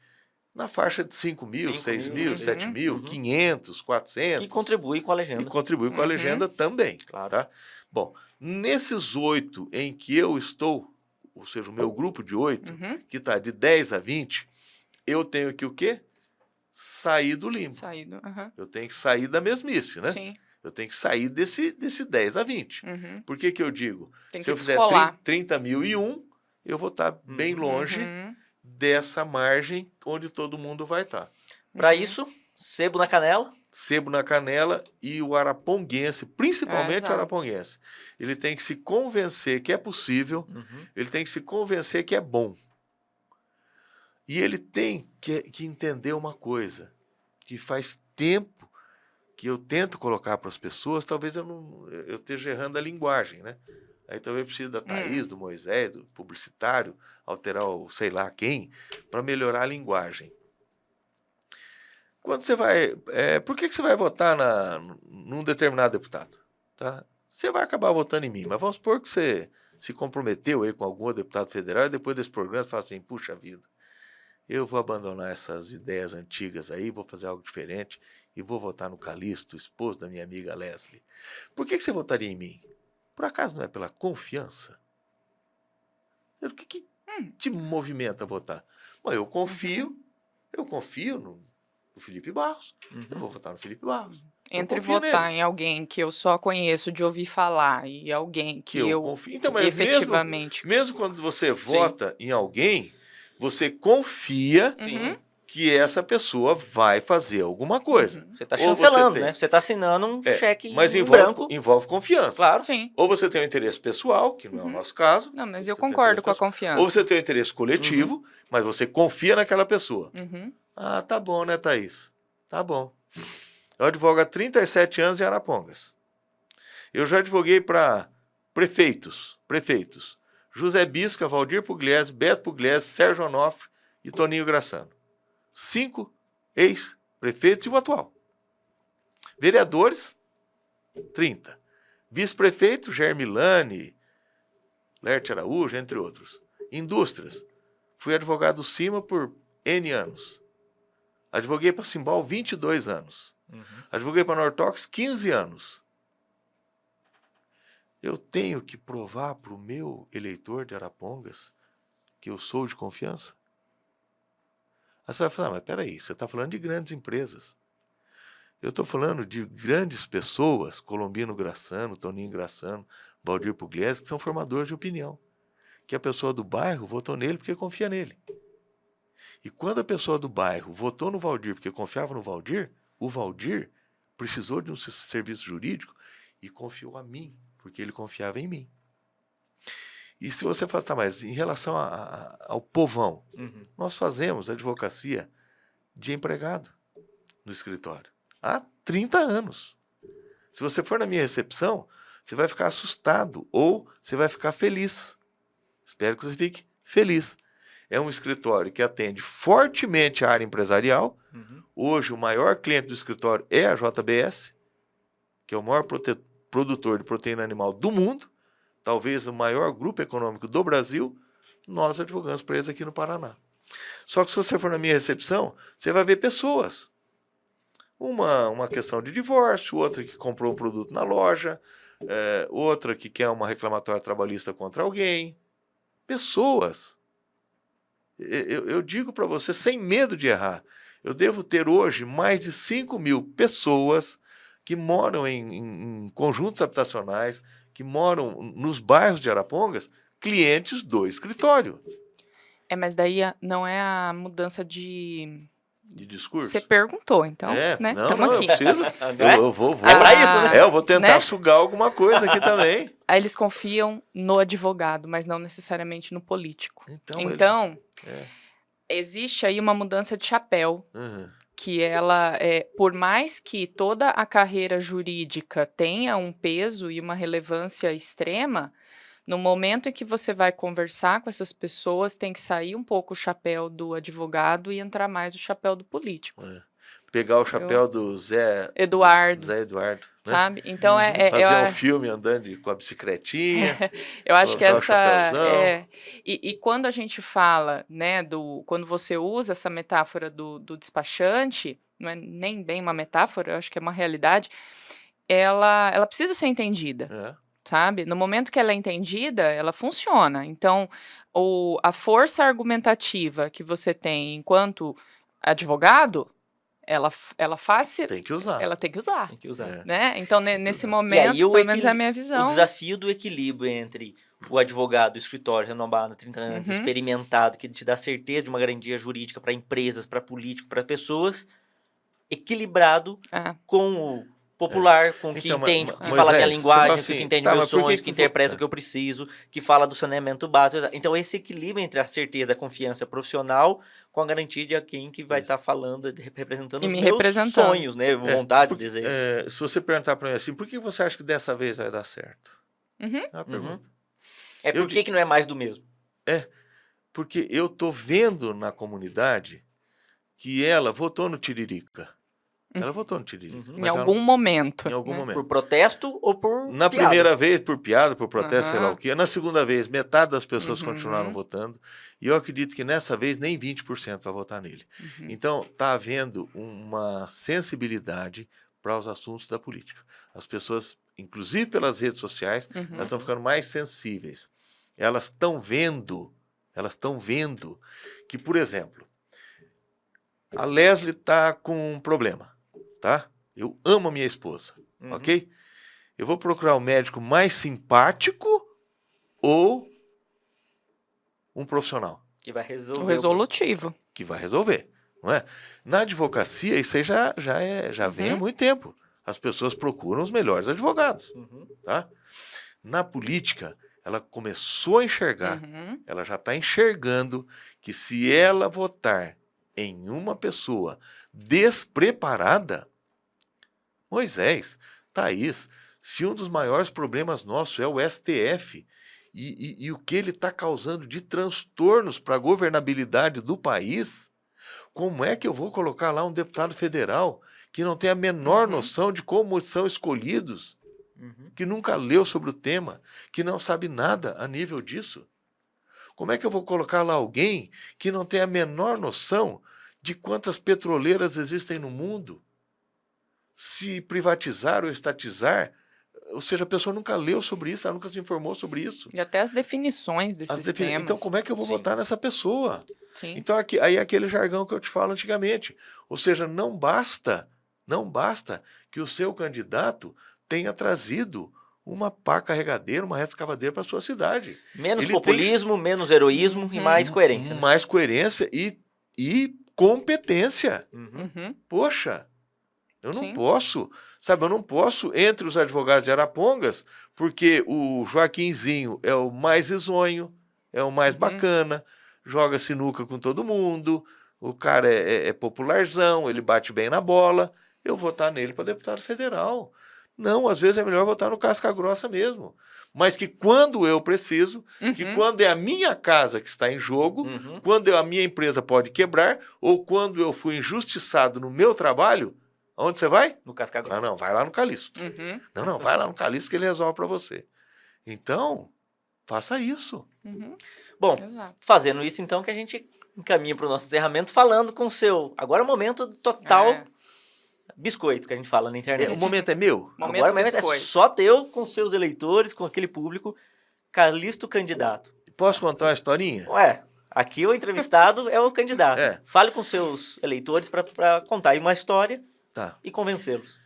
na faixa de 5 mil, 6 mil, 7 mil, 500, 400. Que contribui com a legenda. E contribui com a legenda também. Claro. Tá? Bom, nesses 8 em que eu estou, ou seja, o meu grupo de 8, que está de 10 a 20, eu tenho que o quê? Sair do limbo. Saído. Eu tenho que sair da mesmice, né? Sim. Eu tenho que sair desse 10 a 20. Por que eu digo? Tem Se que eu fizer descolar. 30.001, eu vou estar bem longe dessa margem onde todo mundo vai estar. Para isso, sebo na canela. Sebo na canela e o araponguense, principalmente o exato. araponguense. Ele tem que se convencer que é possível, ele tem que se convencer que é bom. E ele tem que entender uma coisa, que faz tempo que eu tento colocar para as pessoas, talvez eu esteja errando a linguagem, né? Aí talvez precise da Thaís, do Moisés, do publicitário, alterar o sei lá quem, para melhorar a linguagem. Quando você vai... por que você vai votar num determinado deputado? Tá? Você vai acabar votando em mim, mas vamos supor que você se comprometeu aí com algum deputado federal e depois desse programa você fala assim, puxa vida, eu vou abandonar essas ideias antigas aí, vou fazer algo diferente e vou votar no Calixto, esposo da minha amiga Leslie. Por que você votaria em mim? Por acaso não é pela confiança? O que te movimenta a votar? Bom, eu confio no Felipe Barros, eu vou votar no Felipe Barros. Entre votar em alguém que eu só conheço de ouvir falar e alguém que eu confio. Então, mas efetivamente... Mesmo quando você vota em alguém, você confia que essa pessoa vai fazer alguma coisa. Você está chancelando, né? Você está assinando um cheque em branco. Envolve confiança. Claro. Sim. Ou você tem um interesse pessoal, que não é o nosso caso. Não, mas eu concordo com a confiança. Ou você tem um interesse coletivo, mas você confia naquela pessoa. Ah, tá bom, né, Thaís? Tá bom. Eu advogo há 37 anos em Arapongas. Eu já advoguei para prefeitos. José Bisca, Valdir Pugliese, Beto Pugliese, Sérgio Onofre e Toninho Graçano. 5 ex-prefeitos e o atual. Vereadores, 30. Vice-prefeito, Jair Milani, Lerte Araújo, entre outros. Indústrias. Fui advogado do CIMA por N anos. Advoguei para Simbal 22 anos. Advoguei para Nortox 15 anos. Eu tenho que provar para o meu eleitor de Arapongas que eu sou de confiança? Aí você vai falar, mas peraí, você está falando de grandes empresas. Eu estou falando de grandes pessoas, Colombino Graçano, Toninho Graçano, Valdir Pugliese, que são formadores de opinião. Que a pessoa do bairro votou nele porque confia nele. E quando a pessoa do bairro votou no Valdir porque confiava no Valdir, o Valdir precisou de um serviço jurídico e confiou a mim, porque ele confiava em mim. E se você fala, tá, mas em relação ao povão, nós fazemos advocacia de empregado no escritório há 30 anos. Se você for na minha recepção, você vai ficar assustado ou você vai ficar feliz. Espero que você fique feliz. É um escritório que atende fortemente a área empresarial. Hoje, o maior cliente do escritório é a JBS, que é o maior produtor de proteína animal do mundo, talvez o maior grupo econômico do Brasil. Nós advogamos para eles aqui no Paraná. Só que se você for na minha recepção, você vai ver pessoas. Uma questão de divórcio, outra que comprou um produto na loja, outra que quer uma reclamatória trabalhista contra alguém. Pessoas. Eu digo para você, sem medo de errar, eu devo ter hoje mais de 5.000 pessoas que moram em conjuntos habitacionais, que moram nos bairros de Arapongas, clientes do escritório. Mas daí não é a mudança de discurso? Você perguntou, então, né? Não, aqui. eu preciso. Eu vou É pra isso, né? eu vou tentar sugar alguma coisa aqui também. Aí eles confiam no advogado, mas não necessariamente no político. Então existe aí uma mudança de chapéu, que ela, por mais que toda a carreira jurídica tenha um peso e uma relevância extrema, no momento em que você vai conversar com essas pessoas, tem que sair um pouco o chapéu do advogado e entrar mais o chapéu do político. Pegar o chapéu do Zé Eduardo. Zé Eduardo, né? Sabe? Então, Fazer um filme andando com a bicicletinha. eu acho que colocar o essa chapéuzão. e quando a gente fala, né, quando você usa essa metáfora do despachante, não é nem bem uma metáfora, eu acho que é uma realidade, ela precisa ser entendida, É. sabe? No momento que ela é entendida, ela funciona. Então, a força argumentativa que você tem enquanto advogado, ela faz, Tem que usar. ela tem que usar. Tem que usar. É. Né? Então, que nesse usar. momento, E aí, pelo menos é a minha o visão. desafio do equilíbrio entre o advogado, o escritório renomado, 30 anos, Uhum. experimentado, que te dá certeza de uma garantia jurídica para empresas, para políticos, para pessoas, equilibrado É. com o popular, com o que Então, entende, mas, que fala a minha Moisés, linguagem, você fala que assim, entende tá, meus mas por sonhos, que que que interpreta o que eu preciso, que fala do saneamento básico. Então, esse equilíbrio entre a certeza, a confiança profissional com a garantia de quem que vai estar falando, representando E os me meus representando. sonhos, né? Vontades, porque, desejos. se você perguntar para mim assim, por que você acha que dessa vez vai dar certo? Uhum. É uma pergunta. Por que não é mais do mesmo? Porque eu tô vendo na comunidade que ela votou no Tiririca. Ela votou no Tiririca. Uhum. Em mas ela algum não- momento. Em algum né? momento. Por protesto ou por Na piada? primeira vez, por piada, por protesto, sei lá Aham. o quê. Na segunda vez, metade das pessoas Uhum. continuaram votando. E eu acredito que nessa vez nem 20% vai votar nele. Uhum. Então, está havendo uma sensibilidade para os assuntos da política. As pessoas, inclusive pelas redes sociais, Uhum. elas estão ficando mais sensíveis. Elas estão vendo que, por exemplo, a Leslie está com um problema, tá? Eu amo a minha esposa, Uhum. ok? Eu vou procurar um médico mais simpático ou um profissional Que vai resolver. O resolutivo. que vai resolver, não é? Na advocacia, isso aí já vem há muito tempo. As pessoas procuram os melhores advogados, Uhum. tá? Na política, ela começou a enxergar, Uhum. ela já está enxergando que se ela votar em uma pessoa despreparada, Moisés, Thaís, se um dos maiores problemas nossos é o STF e o que ele está causando de transtornos para a governabilidade do país, como é que eu vou colocar lá um deputado federal que não tem a menor noção de como são escolhidos, Uhum. que nunca leu sobre o tema, que não sabe nada a nível disso? Como é que eu vou colocar lá alguém que não tem a menor noção de quantas petroleiras existem no mundo? Se privatizar ou estatizar, ou seja, a pessoa nunca leu sobre isso, ela nunca se informou sobre isso. E até as definições desses temas. Então, como é que eu vou Sim. votar nessa pessoa? Sim. Então, aí é aquele jargão que eu te falo antigamente. Ou seja, não basta que o seu candidato tenha trazido uma pá carregadeira, uma reta escavadeira para a sua cidade. Menos Ele populismo, menos heroísmo e mais coerência. Né? Mais coerência e competência. Uhum. Uhum. Poxa, eu não Sim. posso, sabe? Eu não posso, entre os advogados de Arapongas, porque o Joaquinzinho é o mais risonho, é o mais bacana, joga sinuca com todo mundo, o cara é popularzão, ele bate bem na bola, eu vou votar nele para deputado federal. Não, às vezes é melhor votar no casca grossa mesmo. Mas que quando eu preciso, que quando é a minha casa que está em jogo, Uhum. quando a minha empresa pode quebrar, ou quando eu fui injustiçado no meu trabalho, aonde você vai? No casca grossa. Não, vai lá no Calixto. Uhum. Não, vai lá no Calixto que ele resolve para você. Então, faça isso. Uhum. Bom, Exato. fazendo isso então que a gente encaminha para o nosso encerramento falando com o seu... Agora é o momento total É. biscoito que a gente fala na internet. O momento é meu? Momento Agora o momento é biscoito. só teu com seus eleitores, com aquele público. Calixto candidato. Posso contar uma historinha? Ué, aqui o entrevistado é o candidato. É. Fale com seus eleitores para contar aí uma história Tá. e convencê-los.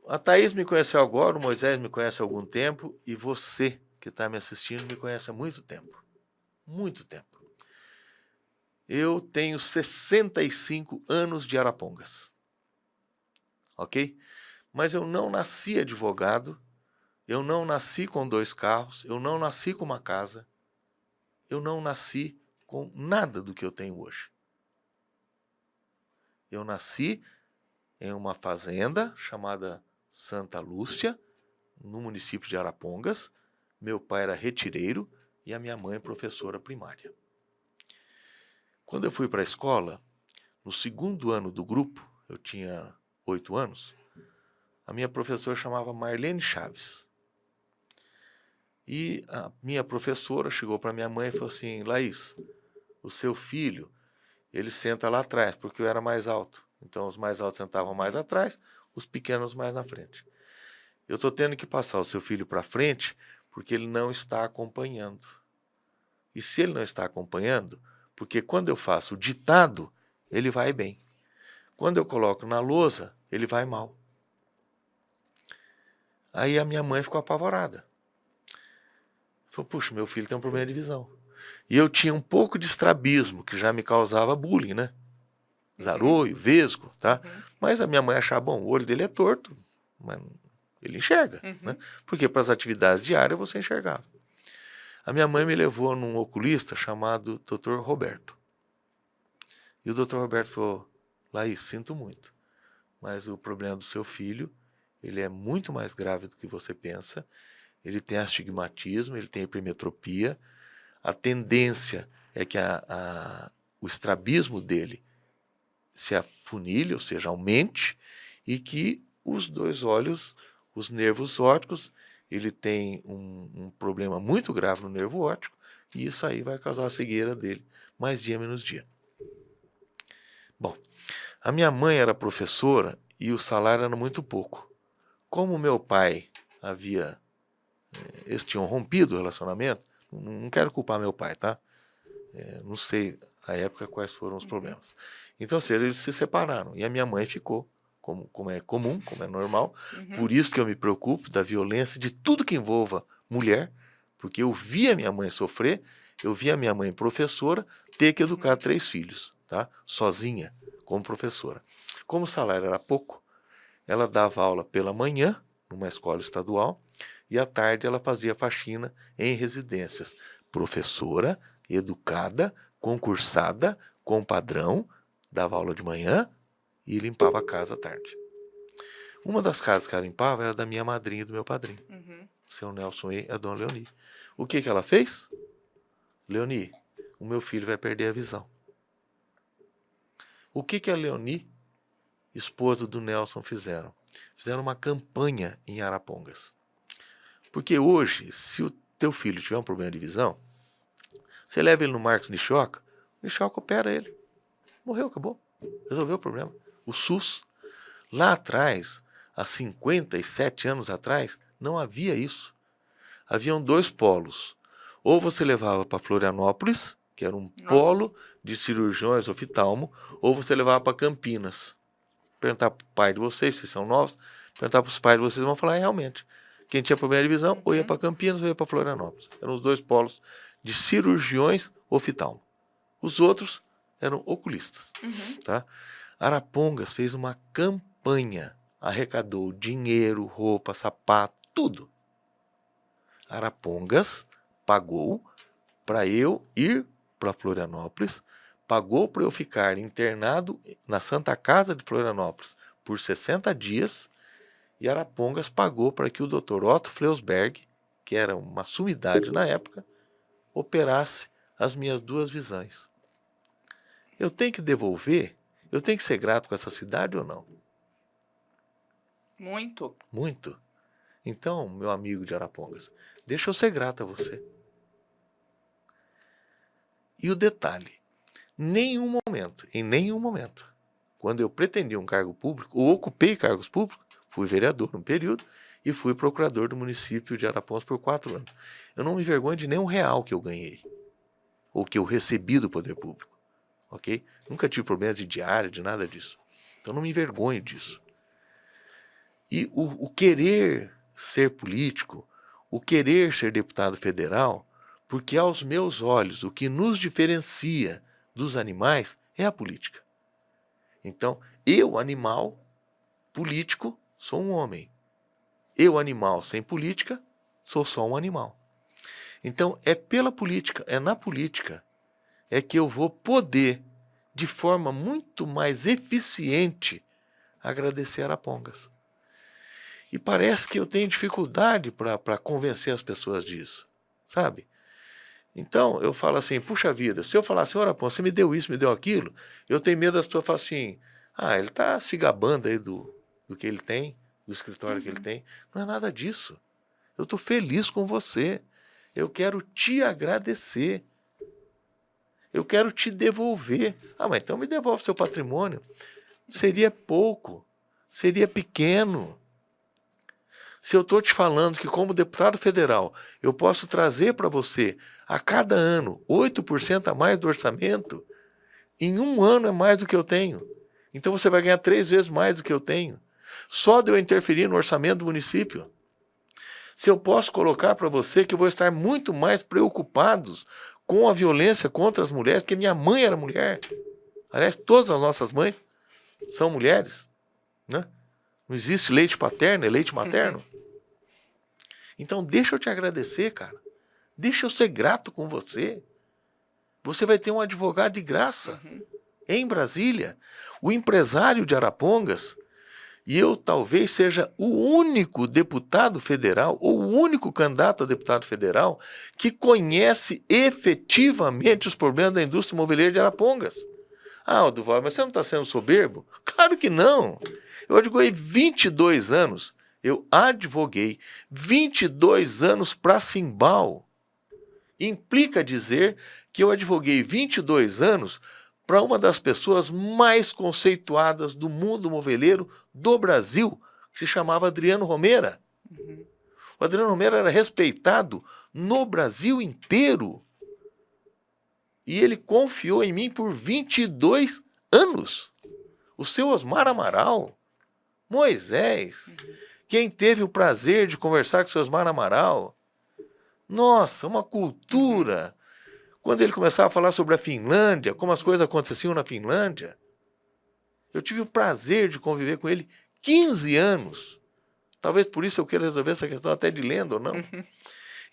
A Thaís me conheceu agora, o Moisés me conhece há algum tempo e você que está me assistindo me conhece há muito tempo. Muito tempo. Eu tenho 65 anos de Arapongas. Ok? Mas eu não nasci advogado, eu não nasci com 2 carros, eu não nasci com uma casa, eu não nasci com nada do que eu tenho hoje. Eu nasci em uma fazenda chamada Santa Lúcia, no município de Arapongas. Meu pai era retireiro e a minha mãe professora primária. Quando eu fui para a escola, no 2º ano do grupo, eu tinha 8 anos, a minha professora chamava Marlene Chaves. E a minha professora chegou para minha mãe e falou assim, Laís, o seu filho, ele senta lá atrás, porque eu era mais alto. Então os mais altos sentavam mais atrás, os pequenos mais na frente. Eu estou tendo que passar o seu filho para frente porque ele não está acompanhando. E se ele não está acompanhando, porque quando eu faço o ditado, ele vai bem. Quando eu coloco na lousa, ele vai mal. Aí a minha mãe ficou apavorada. Falou, puxa, meu filho tem um problema de visão. E eu tinha um pouco de estrabismo, que já me causava bullying, né? Zaroio, vesgo, tá? Mas a minha mãe achava, bom, o olho dele é torto, mas ele enxerga, né? Porque para as atividades diárias você enxergava. A minha mãe me levou num oculista chamado Dr. Roberto. E o Dr. Roberto falou, Laís, sinto muito, mas o problema do seu filho, ele é muito mais grave do que você pensa, ele tem astigmatismo, ele tem hipermetropia, a tendência é que o estrabismo dele se afunilhe, ou seja, aumente, e que os 2 olhos, os nervos ópticos, ele tem um problema muito grave no nervo óptico, e isso aí vai causar a cegueira dele, mais dia menos dia. Bom, a minha mãe era professora e o salário era muito pouco. Como meu pai eles tinham rompido o relacionamento, não quero culpar meu pai, tá? Não sei à época quais foram os problemas. Então, assim, eles se separaram e a minha mãe ficou, como é comum, como é normal. Por isso que eu me preocupo da violência, de tudo que envolva mulher, porque eu vi a minha mãe sofrer, eu vi a minha mãe professora ter que educar 3 filhos, tá? Sozinha, como professora. Como o salário era pouco, ela dava aula pela manhã, numa escola estadual, e à tarde ela fazia faxina em residências. Professora, educada, concursada, com padrão, dava aula de manhã e limpava a casa à tarde. Uma das casas que ela limpava era da minha madrinha e do meu padrinho, o seu Nelson e a dona Leoni. O que ela fez? Leoni, o meu filho vai perder a visão. O que a Leoni, esposa do Nelson, fizeram? Fizeram uma campanha em Arapongas. Porque hoje, se o teu filho tiver um problema de visão, você leva ele no Marcos Nishioca, o Nishioca opera ele. Morreu, acabou. Resolveu o problema. O SUS, lá atrás, há 57 anos atrás, não havia isso. Haviam 2 polos. Ou você levava para Florianópolis, que era um polo de cirurgiões oftalmo, ou você levava para Campinas. Perguntar para o pai de vocês, se são novos, perguntar para os pais de vocês, vão falar, realmente. Quem tinha problema de visão, ou ia para Campinas ou ia para Florianópolis. Eram os 2 polos de cirurgiões oftalmo. Os outros eram oculistas. Tá? Arapongas fez uma campanha, arrecadou dinheiro, roupa, sapato, tudo. Arapongas pagou para eu ir para Florianópolis, pagou para eu ficar internado na Santa Casa de Florianópolis por 60 dias, e Arapongas pagou para que o Dr. Otto Fleusberg, que era uma sumidade na época, operasse as minhas 2 visões. Eu tenho que devolver? Eu tenho que ser grato com essa cidade ou não? Muito. Muito. Então, meu amigo de Arapongas, deixa eu ser grato a você. E o detalhe, em nenhum momento, quando eu pretendia um cargo público, ou ocupei cargos públicos, fui vereador num período e fui procurador do município de Arapongas por 4 anos. Eu não me envergonho de nenhum real que eu ganhei, ou que eu recebi do poder público. Ok? Nunca tive problema de diária, de nada disso. Então não me envergonho disso. E o querer ser político, o querer ser deputado federal, porque aos meus olhos o que nos diferencia dos animais é a política. Então, eu, animal, político, sou um homem. Eu, animal sem política, sou só um animal. Então, é pela política, é na política, é que eu vou poder, de forma muito mais eficiente, agradecer Arapongas. E parece que eu tenho dificuldade para convencer as pessoas disso, sabe? Então, eu falo assim, puxa vida, se eu falar assim, Arapongas, você me deu isso, me deu aquilo, eu tenho medo das pessoas falarem assim, Ah, ele está se gabando aí do que ele tem, do escritório que ele tem. Não é nada disso. Eu estou feliz com você. Eu quero te agradecer. Eu quero te devolver. Ah, mas então me devolve seu patrimônio. Seria pouco. Seria pequeno. Se eu estou te falando que, como deputado federal, eu posso trazer para você, a cada ano, 8% a mais do orçamento, em um ano é mais do que eu tenho. Então você vai ganhar 3 vezes mais do que eu tenho. Só de eu interferir no orçamento do município. Se eu posso colocar para você que eu vou estar muito mais preocupado com a violência contra as mulheres, porque minha mãe era mulher. Aliás, todas as nossas mães são mulheres, né? Não existe leite paterno, é leite materno. Então deixa eu te agradecer, cara. Deixa eu ser grato com você. Você vai ter um advogado de graça em Brasília. O empresário de Arapongas, e eu talvez seja o único deputado federal, ou o único candidato a deputado federal, que conhece efetivamente os problemas da indústria imobiliária de Arapongas. Ah, Duval, mas você não está sendo soberbo? Claro que não. Eu advoguei 22 anos. Eu advoguei 22 anos para Cimbal. Implica dizer que eu advoguei 22 anos para uma das pessoas mais conceituadas do mundo moveleiro do Brasil, que se chamava Adriano Romera. O Adriano Romera era respeitado no Brasil inteiro. E ele confiou em mim por 22 anos. O seu Osmar Amaral, Moisés, quem teve o prazer de conversar com o seu Osmar Amaral, nossa, uma cultura. Quando ele começava a falar sobre a Finlândia, como as coisas aconteciam na Finlândia, eu tive o prazer de conviver com ele 15 anos. Talvez por isso eu queira resolver essa questão até de lenda ou não.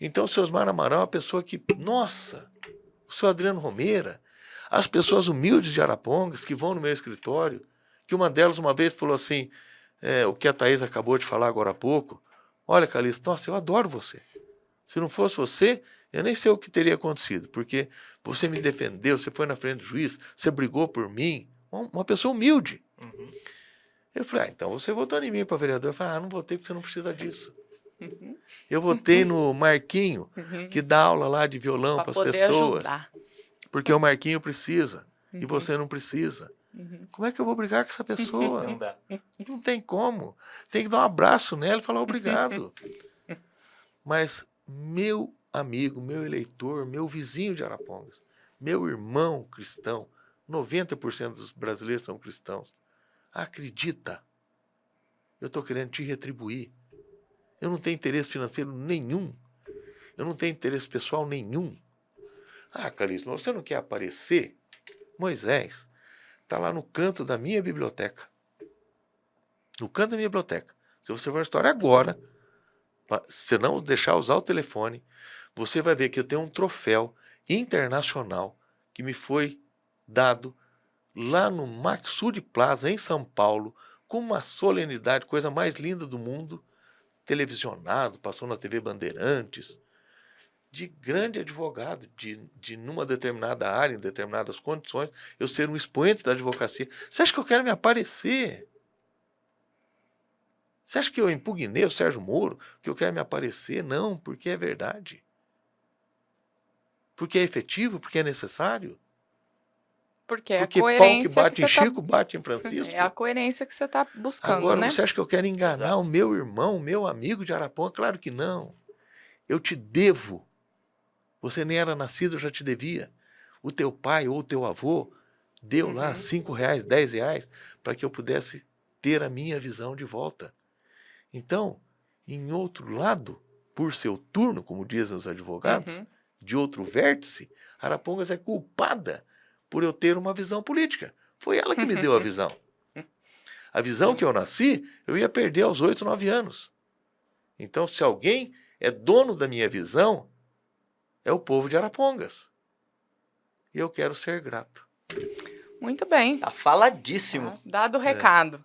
Então o seu Osmar Amaral é uma pessoa que, nossa, o seu Adriano Romera, as pessoas humildes de Arapongas que vão no meu escritório, que uma delas uma vez falou assim, o que a Thaís acabou de falar agora há pouco, olha, Calixto, nossa, eu adoro você. Se não fosse você, eu nem sei o que teria acontecido, porque você me defendeu, você foi na frente do juiz, você brigou por mim, uma pessoa humilde. Eu falei, então você votou em mim para vereador. Eu falei, não votei porque você não precisa disso. Eu votei no Marquinho, que dá aula lá de violão para as pessoas. Ajudar. Porque o Marquinho precisa e você não precisa. Como é que eu vou brigar com essa pessoa? Não dá. Não tem como. Tem que dar um abraço nela e falar obrigado. Mas meu amigo, meu eleitor, meu vizinho de Arapongas, meu irmão cristão, 90% dos brasileiros são cristãos, acredita, eu estou querendo te retribuir. Eu não tenho interesse financeiro nenhum. Eu não tenho interesse pessoal nenhum. Ah, Calixto, mas você não quer aparecer? Moisés está lá no canto da minha biblioteca. No canto da minha biblioteca. Se você for na história agora, se não deixar usar o telefone, você vai ver que eu tenho um troféu internacional que me foi dado lá no Maxud Plaza, em São Paulo, com uma solenidade, coisa mais linda do mundo, televisionado, passou na TV Bandeirantes, de grande advogado, de numa determinada área, em determinadas condições, eu ser um expoente da advocacia. Você acha que eu quero me aparecer? Você acha que eu impugnei o Sérgio Moro, que eu quero me aparecer? Não, porque é verdade. Porque é efetivo, porque é necessário. Porque Porque a pau que coerência bate que em você Chico, bate em Francisco. É a coerência que você está buscando, Agora, né? você acha que eu quero enganar o meu irmão, o meu amigo de Araponga? Claro que não. Eu te devo. Você nem era nascido, eu já te devia. O teu pai ou o teu avô deu lá R$5, R$10 para que eu pudesse ter a minha visão de volta. Então, em outro lado, por seu turno, como dizem os advogados, de outro vértice, Arapongas é culpada por eu ter uma visão política. Foi ela que me deu a visão. A visão que eu nasci, eu ia perder aos 8, 9 anos. Então, se alguém é dono da minha visão, é o povo de Arapongas. E eu quero ser grato. Muito bem. Tá faladíssimo. Tá dado o recado.